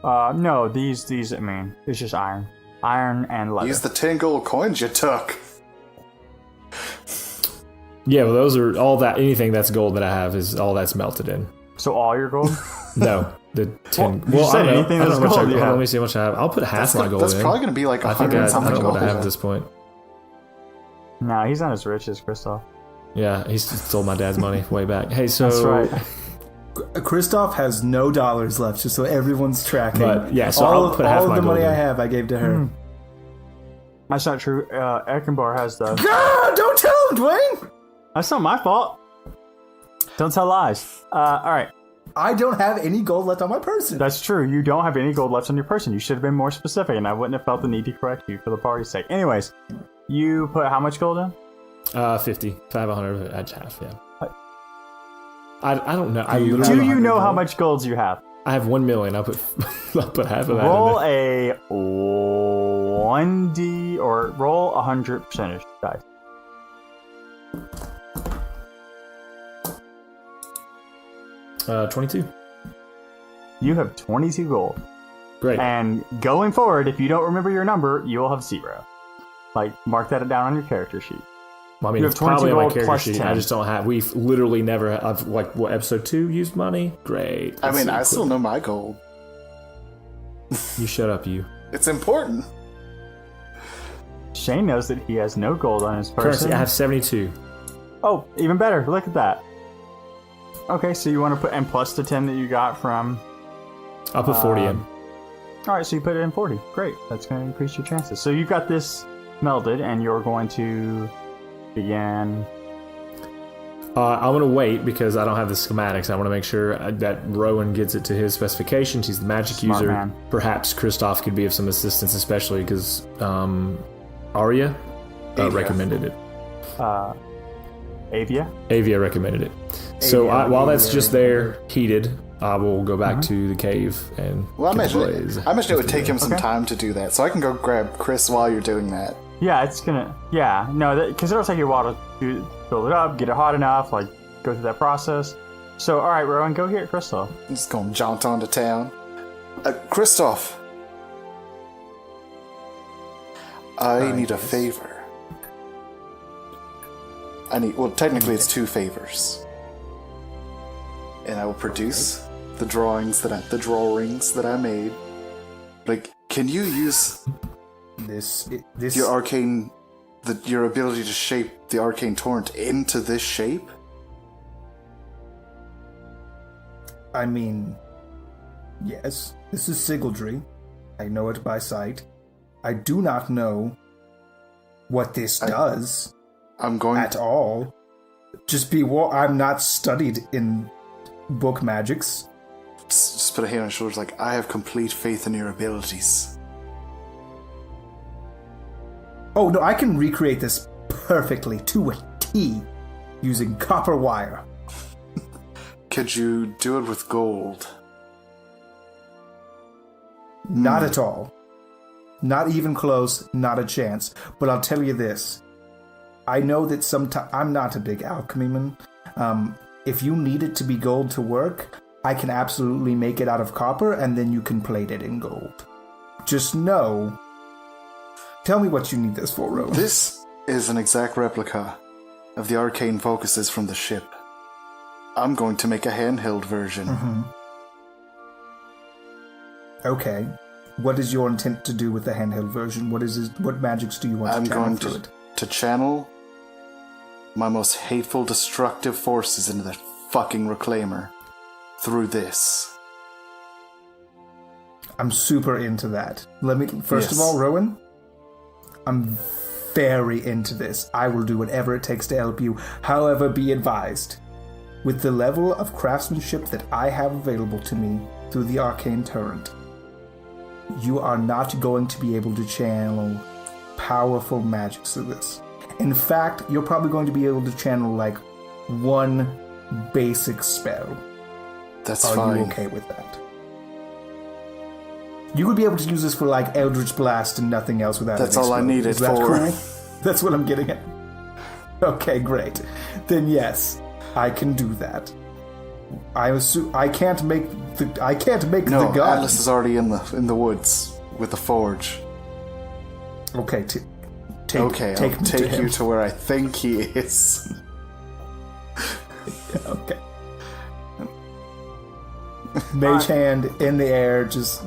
No, these I mean, it's just iron and leather. Use the 10 gold coins you took. Yeah, well, those are all that. Anything that's gold that I have is all that's melted in. So all your gold? No, the 10. Well, I don't know. anything I don't that's know how much gold. let me see how much I have. I'll put half my gold That's in. probably going to be like I think 100 I something don't know gold. what I have at this point. No, he's not as rich as Kristoff. Yeah, he stole my dad's money way back. Hey, so That's right. Kristoff has no dollars left, just so everyone's tracking. But, yeah, so all I'll put half of my the money gold I in. have, I gave to her. That's not true. Ekenbar has the. Ah, don't tell him, Dwayne. That's not my fault. Don't tell lies. All right. I don't have any gold left on my person. That's true. You don't have any gold left on your person. You should have been more specific, and I wouldn't have felt the need to correct you for the party's sake. Anyways, you put how much gold in? 50. If I have 100, I'd half, yeah. I don't know. Do you know how much gold you have? I have 1 million. I'll put half of that Roll in there. a 1d or roll 100 percentage dice. A 22. You have 22 gold. Great. And going forward, if you don't remember your number, you will have 0. Like, mark that down on your character sheet. Well, I mean, you it's have 22 probably on my gold character plus sheet. 10. I just don't have. We've literally never. I've episode 2 used money. Great. I mean, I still know my gold. You shut up, you. It's important. Shane knows that he has no gold on his person. Currency. I have 72. Oh, even better. Look at that. Okay, so you want to put in plus the 10 that you got from... I'll put 40 in. Alright, so you put it in 40. Great. That's going to increase your chances. So you've got this melded, and you're going to begin... I'm going to wait because I don't have the schematics. I want to make sure that Rowan gets it to his specifications. He's the magic Smart user. man. Perhaps Kristoff could be of some assistance, especially because Arya recommended it. Avia recommended it. So while that's just there, heated, I will go back to the cave and Well, I get the imagine blaze. it would take him some time to do that, so I can go grab Chris while you're doing that. Yeah, it's gonna... Yeah, no, because it'll take you a while to build it up, get it hot enough, like, go through that process. So, alright, Rowan, go get Kristoff. I'm just gonna jaunt onto town. Kristoff, I need a favor. Technically it's 2 favors. And I will produce the drawings that I made. Like, can you use This your arcane your ability to shape the arcane torrent into this shape? I mean, yes, this is Sigildry. I know it by sight. I do not know what this does I'm going at all. I'm not studied in book magics. Just put a hand on your shoulders like, I have complete faith in your abilities. Oh, no, I can recreate this perfectly to a T using copper wire. Could you do it with gold? Not at all. Not even close, not a chance. But I'll tell you this. I know that sometimes I'm not a big alchemy man. If you need it to be gold to work, I can absolutely make it out of copper, and then you can plate it in gold. Just know. Tell me what you need this for, Rowan. This is an exact replica of the arcane focuses from the ship. I'm going to make a handheld version. Mm-hmm. Okay. What is your intent to do with the handheld version? What magics do you want to channel through it? To channel my most hateful, destructive forces into that fucking reclaimer through this. I'm super into that. First of Yes. all, Rowan, I'm very into this. I will do whatever it takes to help you. However, be advised, with the level of craftsmanship that I have available to me through the arcane torrent, you are not going to be able to channel powerful magics through this. In fact, you're probably going to be able to channel like one basic spell. That's Are fine. you okay with that? You would be able to use this for like Eldritch Blast and nothing else without That's it all I exploding. need it Is that for. Cool? That's what I'm getting at. Okay, great. Then yes, I can do that. I can't make the No, gun. Atlas is already in the woods with the forge. Okay, take I'll me to take him. you to where I think he is. Okay. Mage hand in the air, just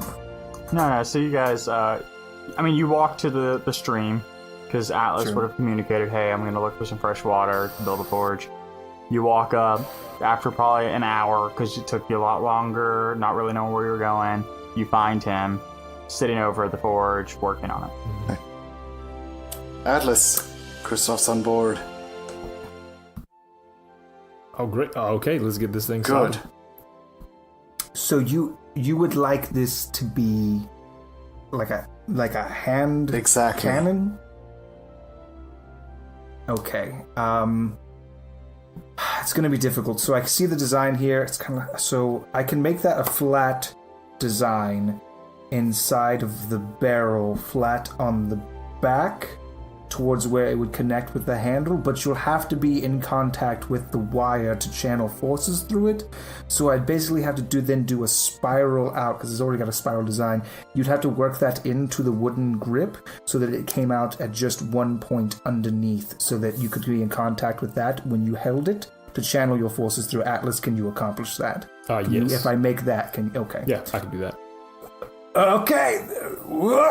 No. So you guys, you walk to the stream because Atlas Sure. would have communicated, "Hey, I'm going to look for some fresh water to build a forge." You walk up after probably an hour because it took you a lot longer, not really knowing where you were going. You find him sitting over at the forge, working on it. Atlas, Kristoff's on board. Oh, great. Oh, okay, let's get this thing Good. started. so you would like this to be like a hand Exactly. cannon? Okay. It's going to be difficult. So I can see the design here. It's kind of so I can make that a flat design inside of the barrel, flat on the back towards where it would connect with the handle, but you'll have to be in contact with the wire to channel forces through it. So I'd basically have to do a spiral out, because it's already got a spiral design. You'd have to work that into the wooden grip so that it came out at just one point underneath, so that you could be in contact with that when you held it to channel your forces through. Atlas, can you accomplish that? Yes. If I make that, can you? Okay. Yeah, I can do that. Okay,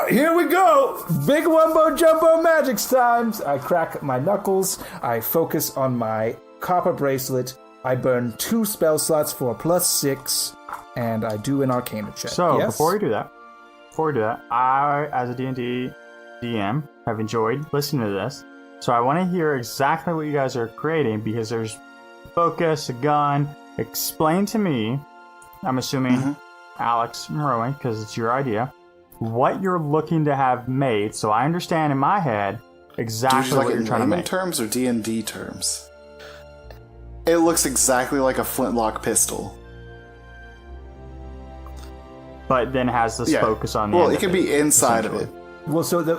here we go. Big wumbo jumbo magics times. I crack my knuckles. I focus on my copper bracelet. I burn 2 spell slots for a +6, and I do an Arcana check. So Yes? before we do that, I, as a D&D DM, have enjoyed listening to this. So I want to hear exactly what you guys are creating, because there's focus, a gun. Explain to me, I'm assuming Alex and Rowan, because it's your idea, what you're looking to have made, so I understand in my head exactly what you're trying to layman make. terms or D&D terms? It looks exactly like a flintlock pistol. But then has this focus on the Well, end it of can be inside of it. essentially. Well, so what'll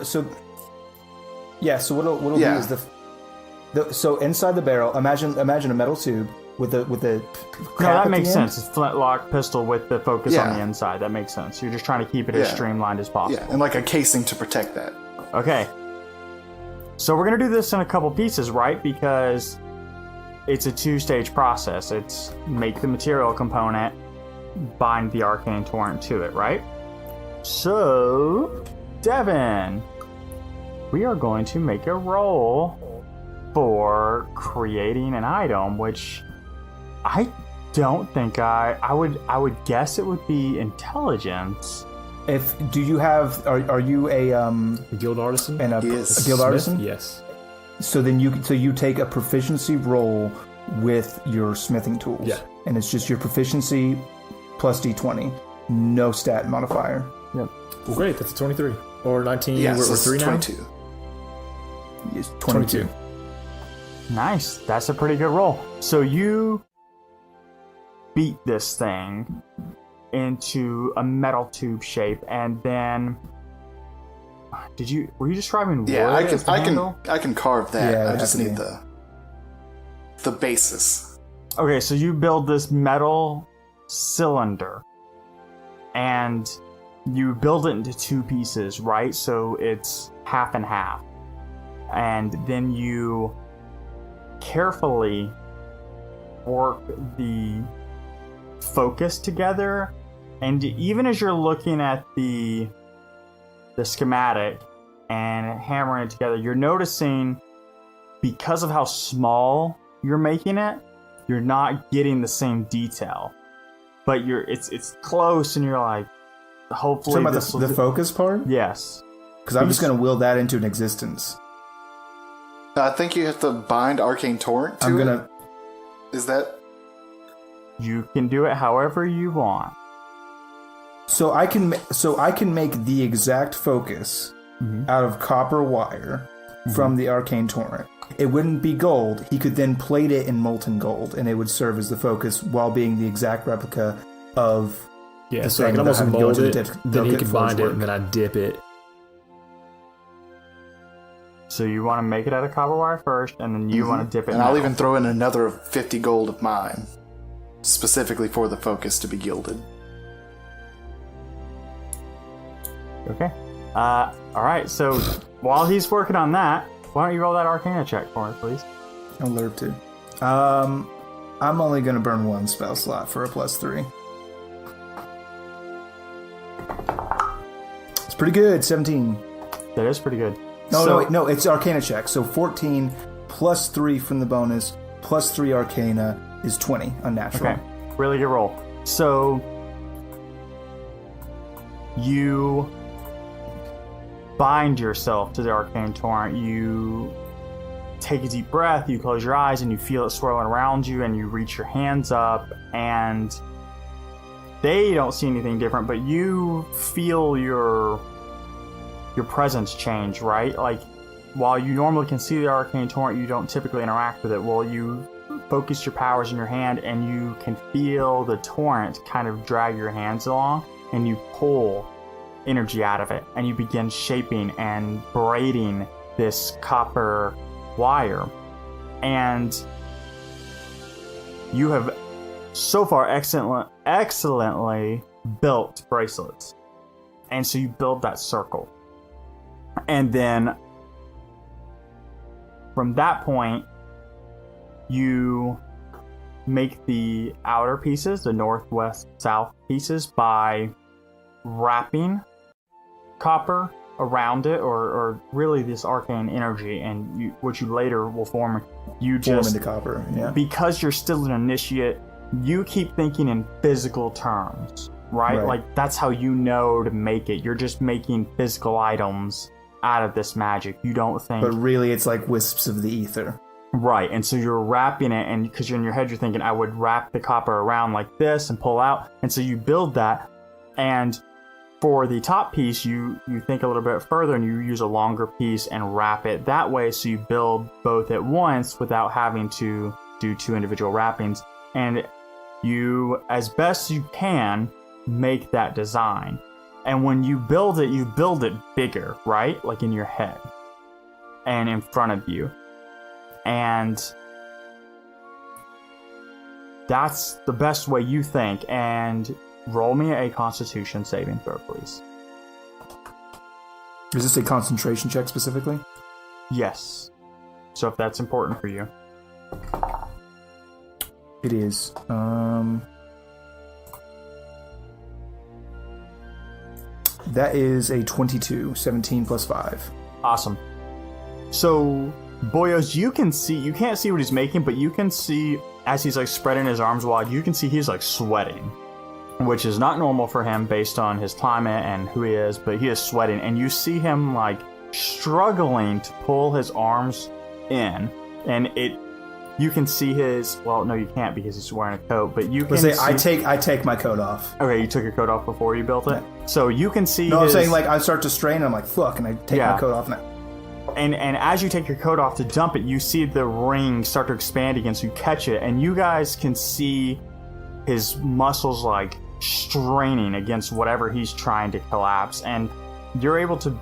be is so inside the barrel. Imagine a metal tube with a No, cap that at makes the end. sense. It's flintlock pistol with the focus on Yeah. the inside. That makes sense. You're just trying to keep it as Yeah. streamlined as possible. Yeah, and like a casing to protect that. Okay. So we're going to do this in a couple pieces, right? Because it's a 2-stage process. It's make the material component, bind the arcane torrent to it, right? So, Devin, we are going to make a roll for creating an item, which I don't think I would guess it would be intelligence. Do you have? Are you a Guild artisan? and a Yes. guild artisan? Yes. So then you take a proficiency roll with your smithing tools. Yeah. And it's just your proficiency plus d20, no stat modifier. Yep. Well, great. That's a 23 or 19. Yeah, we're so it's 3 now. 22. It's 22. Nice. That's a pretty good roll. So you beat this thing into a metal tube shape, and then were you describing wood Yeah, as the handle? I can carve that. Yeah, I it just has to need be. the basis. Okay, so you build this metal cylinder, and you build it into 2 pieces, right? So it's half and half. And then you carefully work the focus together, and even as you're looking at the schematic and hammering it together, you're noticing, because of how small you're making it, you're not getting the same detail, but it's close, and you're like, hopefully Talking about this will the focus part? Yes. Because I'm just going to will that into an existence. I think you have to bind Arcane Torrent to I'm it. going to... Is that... You can do it however you want. So I can make the exact focus out of copper wire from the Arcane Torrent. It wouldn't be gold. He could then plate it in molten gold, and it would serve as the focus while being the exact replica of Yeah, the so I thing can that almost I'm going mold to it, dip- then he dip can for his bind it, work. and then I dip it. So you want to make it out of copper wire first, and then you want to dip it. And I'll now. even throw in another 50 gold of mine, specifically for the focus to be gilded. Okay. All right. So while he's working on that, why don't you roll that Arcana check for me, please? I'd love to. I'm only going to burn 1 spell slot for a +3. It's pretty good. 17. That is pretty good. No, it's Arcana check. So 14 plus 3 from the bonus plus 3 Arcana is 20 unnatural. Okay. Really good roll. So you bind yourself to the Arcane Torrent. You take a deep breath, you close your eyes, and you feel it swirling around you, and you reach your hands up, and they don't see anything different, but you feel your presence change, right? Like, while you normally can see the Arcane Torrent, you don't typically interact with it. Well, you focus your powers in your hand, and you can feel the torrent kind of drag your hands along, and you pull energy out of it, and you begin shaping and braiding this copper wire. And you have so far excellently built bracelets. And so you build that circle. And then from that point, you make the outer pieces, the northwest south pieces, by wrapping copper around it, or really this arcane energy, and which you later will form. You Form just into copper, yeah. because you're still an initiate, you keep thinking in physical terms, right? Like, that's how you know to make it. You're just making physical items out of this magic. You don't think... But really, it's like wisps of the ether. Right, and so you're wrapping it, and because you're in your head, you're thinking, I would wrap the copper around like this and pull out. And so you build that, and for the top piece, you think a little bit further, and you use a longer piece and wrap it that way, so you build both at once without having to do 2 individual wrappings. And you, as best you can, make that design. And when you build it bigger, right? Like in your head and in front of you. And that's the best way you think. And roll me a Constitution saving throw, please. Is this a concentration check specifically? Yes. So if that's important for you. It is. That is a 22. 17 plus 5. Awesome. So, Boyos, you can't see what he's making, but you can see as he's like spreading his arms wide, you can see he's like sweating, which is not normal for him based on his climate and who he is, but he is sweating, and you see him like struggling to pull his arms in, and you can see his, well, no, you can't because he's wearing a coat, but you can see... I take my coat off. Okay, you took your coat off before you built it? Yeah. So you can see I'm saying, like, I start to strain, and I'm like, fuck, and I take my coat off now. And as you take your coat off to dump it, you see the ring start to expand again, so you catch it, and you guys can see his muscles, like, straining against whatever he's trying to collapse, and you're able to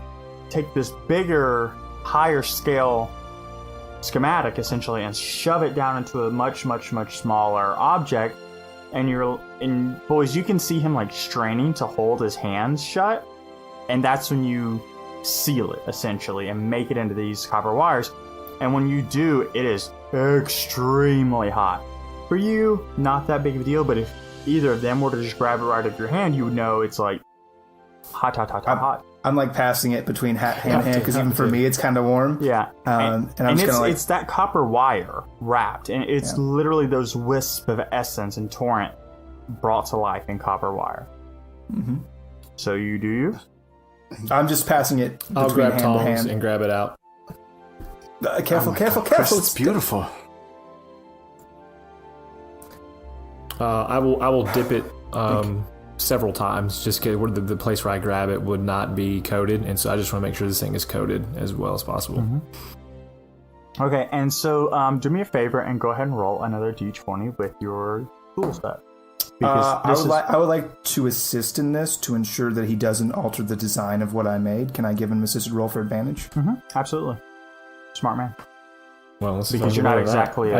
take this bigger, higher scale schematic essentially and shove it down into a much smaller object, and boys, you can see him like straining to hold his hands shut, and that's when you seal it essentially and make it into these copper wires. And when you do, it is extremely hot. For you, not that big of a deal, but if either of them were to just grab it right out of your hand, you would know it's like hot. I'm like passing it between hand and hand because even for me it's kind of warm. Yeah, and I'm just it's that copper wire wrapped, and it's literally those wisps of essence and torrent brought to life in copper wire. Mm-hmm. So you do you? I'm just passing it. I'll grab hand tongs to hand and grab it out. Careful! It's beautiful. I will dip it several times, just because the place where I grab it would not be coated, and so I just want to make sure this thing is coated as well as possible. Mm-hmm. Okay, and so do me a favor and go ahead and roll another d20 with your tool set. I would like to assist in this to ensure that he doesn't alter the design of what I made. Can I give him an assisted roll for advantage? Mm-hmm. Absolutely. Smart man. Well, because you're not exactly...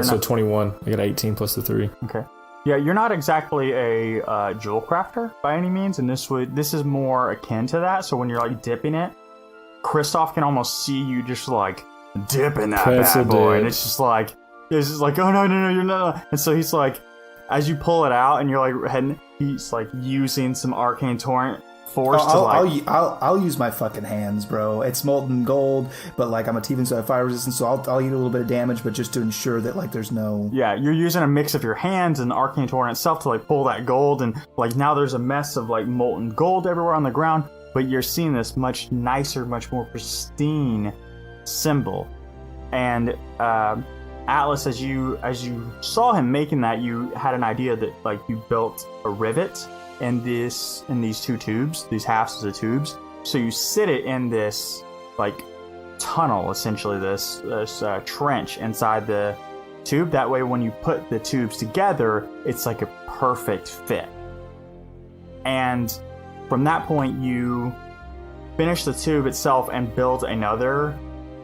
so 21. I got 18 plus the 3. Okay. Yeah, you're not exactly a jewel crafter by any means, and this is more akin to that. So when you're like dipping it, Kristoff can almost see you just like dipping that bad boy, and it's just like oh no, you're not. And so he's like, as you pull it out, and you're like heading, he's like using some arcane torrent force I'll use my fucking hands, bro. It's molten gold, but like I'm a Tevan, so I have fire resistance, so I'll eat a little bit of damage, but just to ensure that like there's no... Yeah, you're using a mix of your hands and the arcane torrent itself to like pull that gold, and like now there's a mess of like molten gold everywhere on the ground, but you're seeing this much nicer, much more pristine symbol. And Atlas, as you saw him making that, you had an idea that like you built a rivet in these two tubes, these halves of the tubes. So you sit it in this like tunnel, essentially this trench inside the tube. That way, when you put the tubes together, it's like a perfect fit. And from that point, you finish the tube itself and build another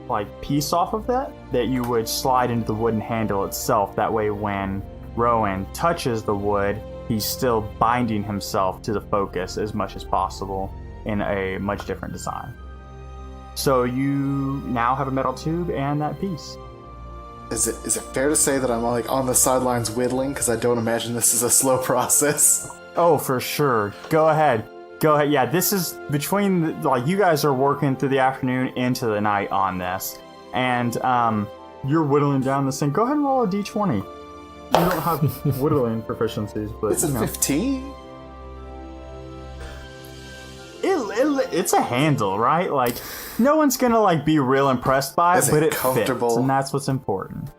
like piece off of that you would slide into the wooden handle itself. That way, when Rowan touches the wood, he's still binding himself to the focus as much as possible in a much different design. So you now have a metal tube and that piece. Is it fair to say that I'm like on the sidelines whittling, because I don't imagine this is a slow process? Oh, for sure. Go ahead. Yeah, this is between like you guys are working through the afternoon into the night on this, and you're whittling down this thing. Go ahead and roll a d20. You don't have whittling proficiencies, but it's a 15. It's a handle, right? Like no one's gonna like be real impressed by it, but it fits, and that's what's important.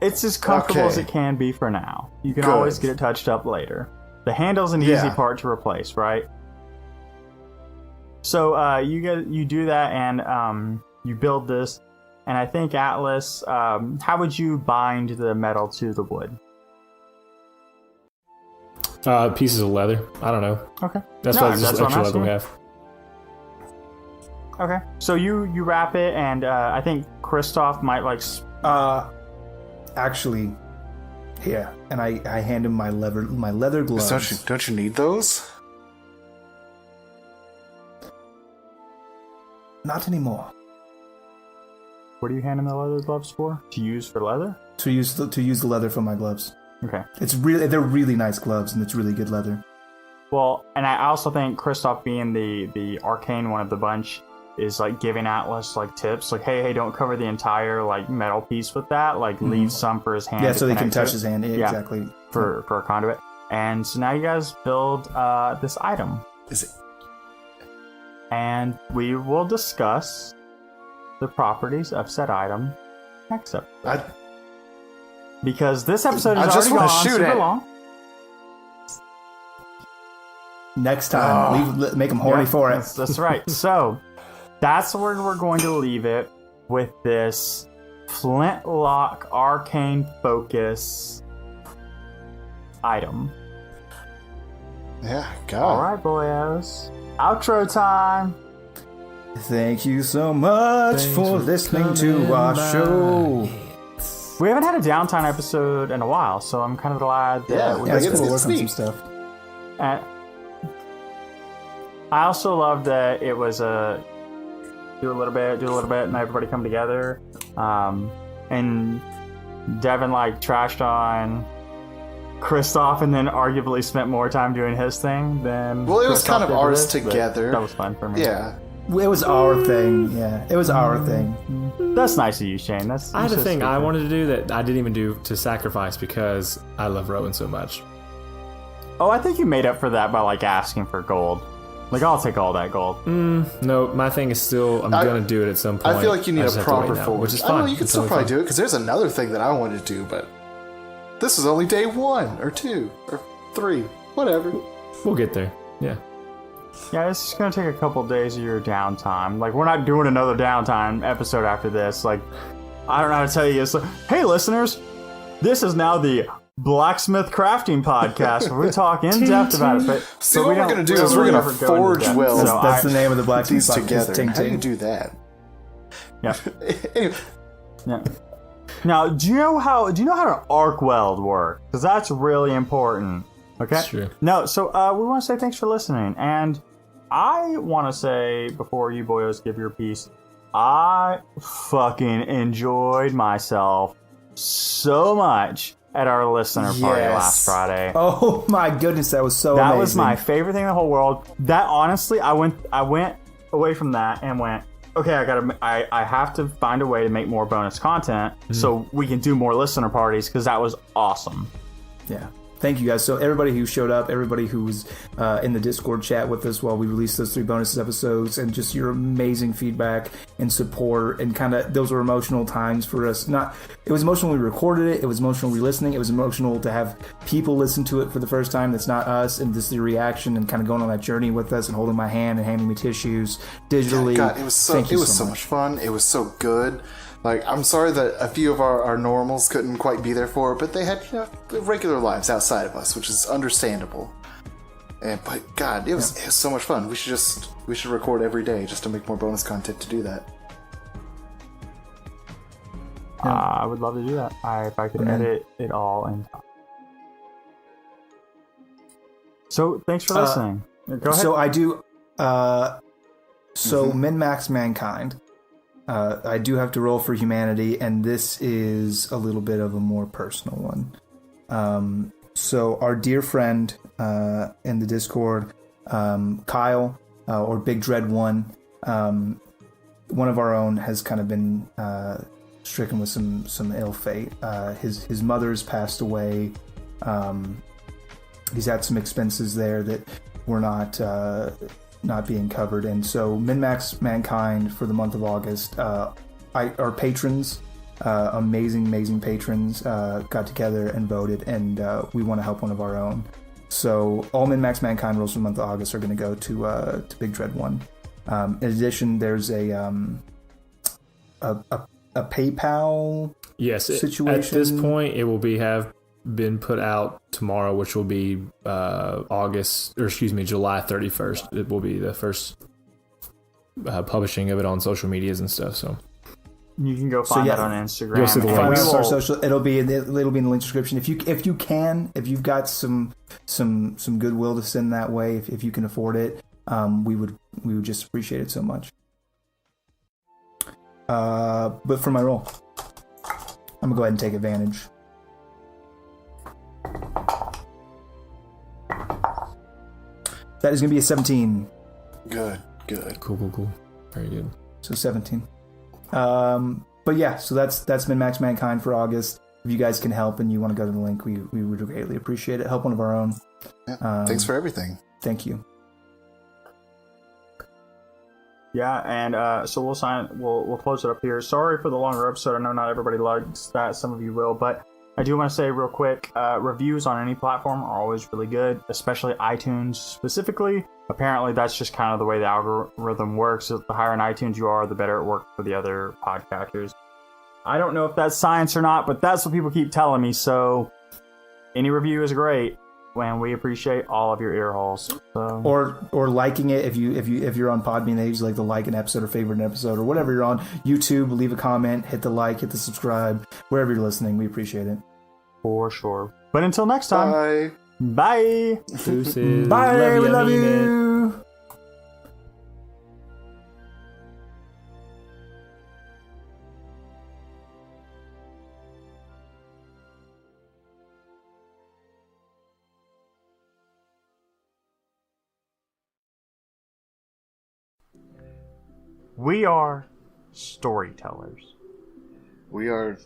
It's as comfortable as it can be for now. You can always get it touched up later. The handle's an easy part to replace, right? So you do that, and you build this. And I think, Atlas, how would you bind the metal to the wood? Pieces of leather. I don't know. Okay. That's extra leather we have. Okay. So you wrap it, and I think Kristoff might like... Actually, here. And I hand him my leather gloves. Don't you need those? Not anymore. What are you handing the leather gloves for? To use for leather? To use the leather for my gloves. Okay. They're really nice gloves, and it's really good leather. Well, and I also think Kristoff, being the arcane one of the bunch, is like giving Atlas like tips, like, hey, don't cover the entire like metal piece with that. Like, leave some for his hand. Yeah, to so he can connect touch to. his hand. Yeah, Exactly. for a conduit. And so now you guys build this item, Is it? and we will discuss the properties of said item next episode. Because this episode I is just already wanna gone shoot super it. long. Next time, make him horny for it. That's right. So that's where we're going to leave it with this flintlock arcane focus item. Yeah, God. All right, boyos. Outro time. Thank you so much for listening to our show. We haven't had a downtime episode in a while, so I'm kind of glad that Yeah, we Yeah, it's it's cool to work on neat. some stuff. And I also love that it was do a little bit, and everybody come together. And Devin like trashed on Kristoff, and then arguably spent more time doing his thing than. Well, it was Kristoff kind of did ours this, but together. That was fun for me. Yeah. It was our thing. Yeah, it was our thing. That's nice of you, Shane. I had a thing I want. wanted to do that I didn't even do to sacrifice because I love Rowan so much. Oh, I think you made up for that by like asking for gold. Like, I'll take all that gold. No, my thing is still, I'm going to do it at some point. I feel like you need just a have to wait proper now, forward. which is I fine. know you can It's still totally probably fine. do it because there's another thing that I wanted to do, but this is only day 1 or 2 or 3, whatever. We'll get there. Yeah. Yeah, it's just gonna take a couple days of your downtime. Like, we're not doing another downtime episode after this. Like, I don't know how to tell you. It's like, hey, listeners, this is now the Blacksmith Crafting Podcast, where we talk in depth about it. But See, but what we we're don't going to do is really we're ever going to go into forge depth. wells. So That's the name of the Black these Podcast, together. Ting How do you Ting. do that? Yeah. Anyway, Yeah. Now, do you know how to arc weld work? Because that's really important. Okay. That's true. No, so we want to say thanks for listening, and I want to say before you boyos give your piece, I fucking enjoyed myself so much at our listener party Yes. last Friday. Oh my goodness, that was so That amazing. was my favorite thing in the whole world. That honestly, I went away from that and went, okay, I have to find a way to make more bonus content so we can do more listener parties, because that was awesome. Yeah. Thank you guys. So everybody who showed up, everybody who was in the Discord chat with us while we released those 3 bonus episodes, and just your amazing feedback and support, and kind of those were emotional times for us. It was emotional when we recorded it. It was emotional re-listening. It was emotional to have people listen to it for the first time. That's not us, and just the reaction and kind of going on that journey with us and holding my hand and handing me tissues digitally. God, it was so Thank you so much fun. It was so good. Like, I'm sorry that a few of our normals couldn't quite be there for it, but they had, regular lives outside of us, which is understandable. But God, it was so much fun. We should record every day just to make more bonus content to do that. I would love to do that. If I could edit it all in time. So thanks for listening. Go ahead. So I do. Min-max mankind. I do have to roll for humanity, and this is a little bit of a more personal one. So our dear friend in the Discord, Kyle, or Big Dread 1, one of our own, has kind of been stricken with some ill fate. His mother's passed away. He's had some expenses there that were not being covered, and so Min-Max Mankind for the month of August, our patrons, amazing patrons, got together and voted, and we want to help one of our own. So all Min-Max Mankind rolls for the month of August are going to go to Big Dread 1. In addition, there's a PayPal situation. At this point, it will have been put out tomorrow, which will be July 31st. It will be the first publishing of it on social medias and stuff. So you can go find that on Instagram. You'll see the and links. we will- social. It'll be in the link description. If you've got some goodwill to send that way, if you can afford it, we would just appreciate it so much. But for my roll, I'm gonna go ahead and take advantage. That is going to be a 17. Good. cool. Very good. So 17. But yeah, so that's Min-Max Mankind for August. If you guys can help and you want to go to the link, we would greatly appreciate it. Help one of our own. Yeah, thanks for everything. Thank you. Yeah, and so we'll close it up here. Sorry for the longer episode. I know not everybody likes that. Some of you will, but I do want to say real quick, reviews on any platform are always really good, especially iTunes specifically. Apparently, that's just kind of the way the algorithm works. The higher in iTunes you are, the better it works for the other podcasters. I don't know if that's science or not, but that's what people keep telling me. So any review is great, and we appreciate all of your ear holes. So. Or liking it if you're on Podbean, they usually like to like an episode or favorite an episode or whatever you're on. YouTube, leave a comment, hit the like, hit the subscribe, wherever you're listening. We appreciate it. For sure. But until next time. Bye. Bye. Deuces. Bye. We love I mean it. you. We are storytellers. We are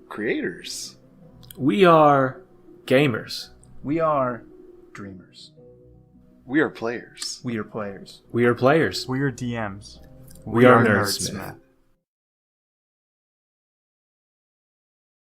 creators. We are gamers. We are dreamers. We are players. We are players. We are players. We are DMs. We are nerdsmith.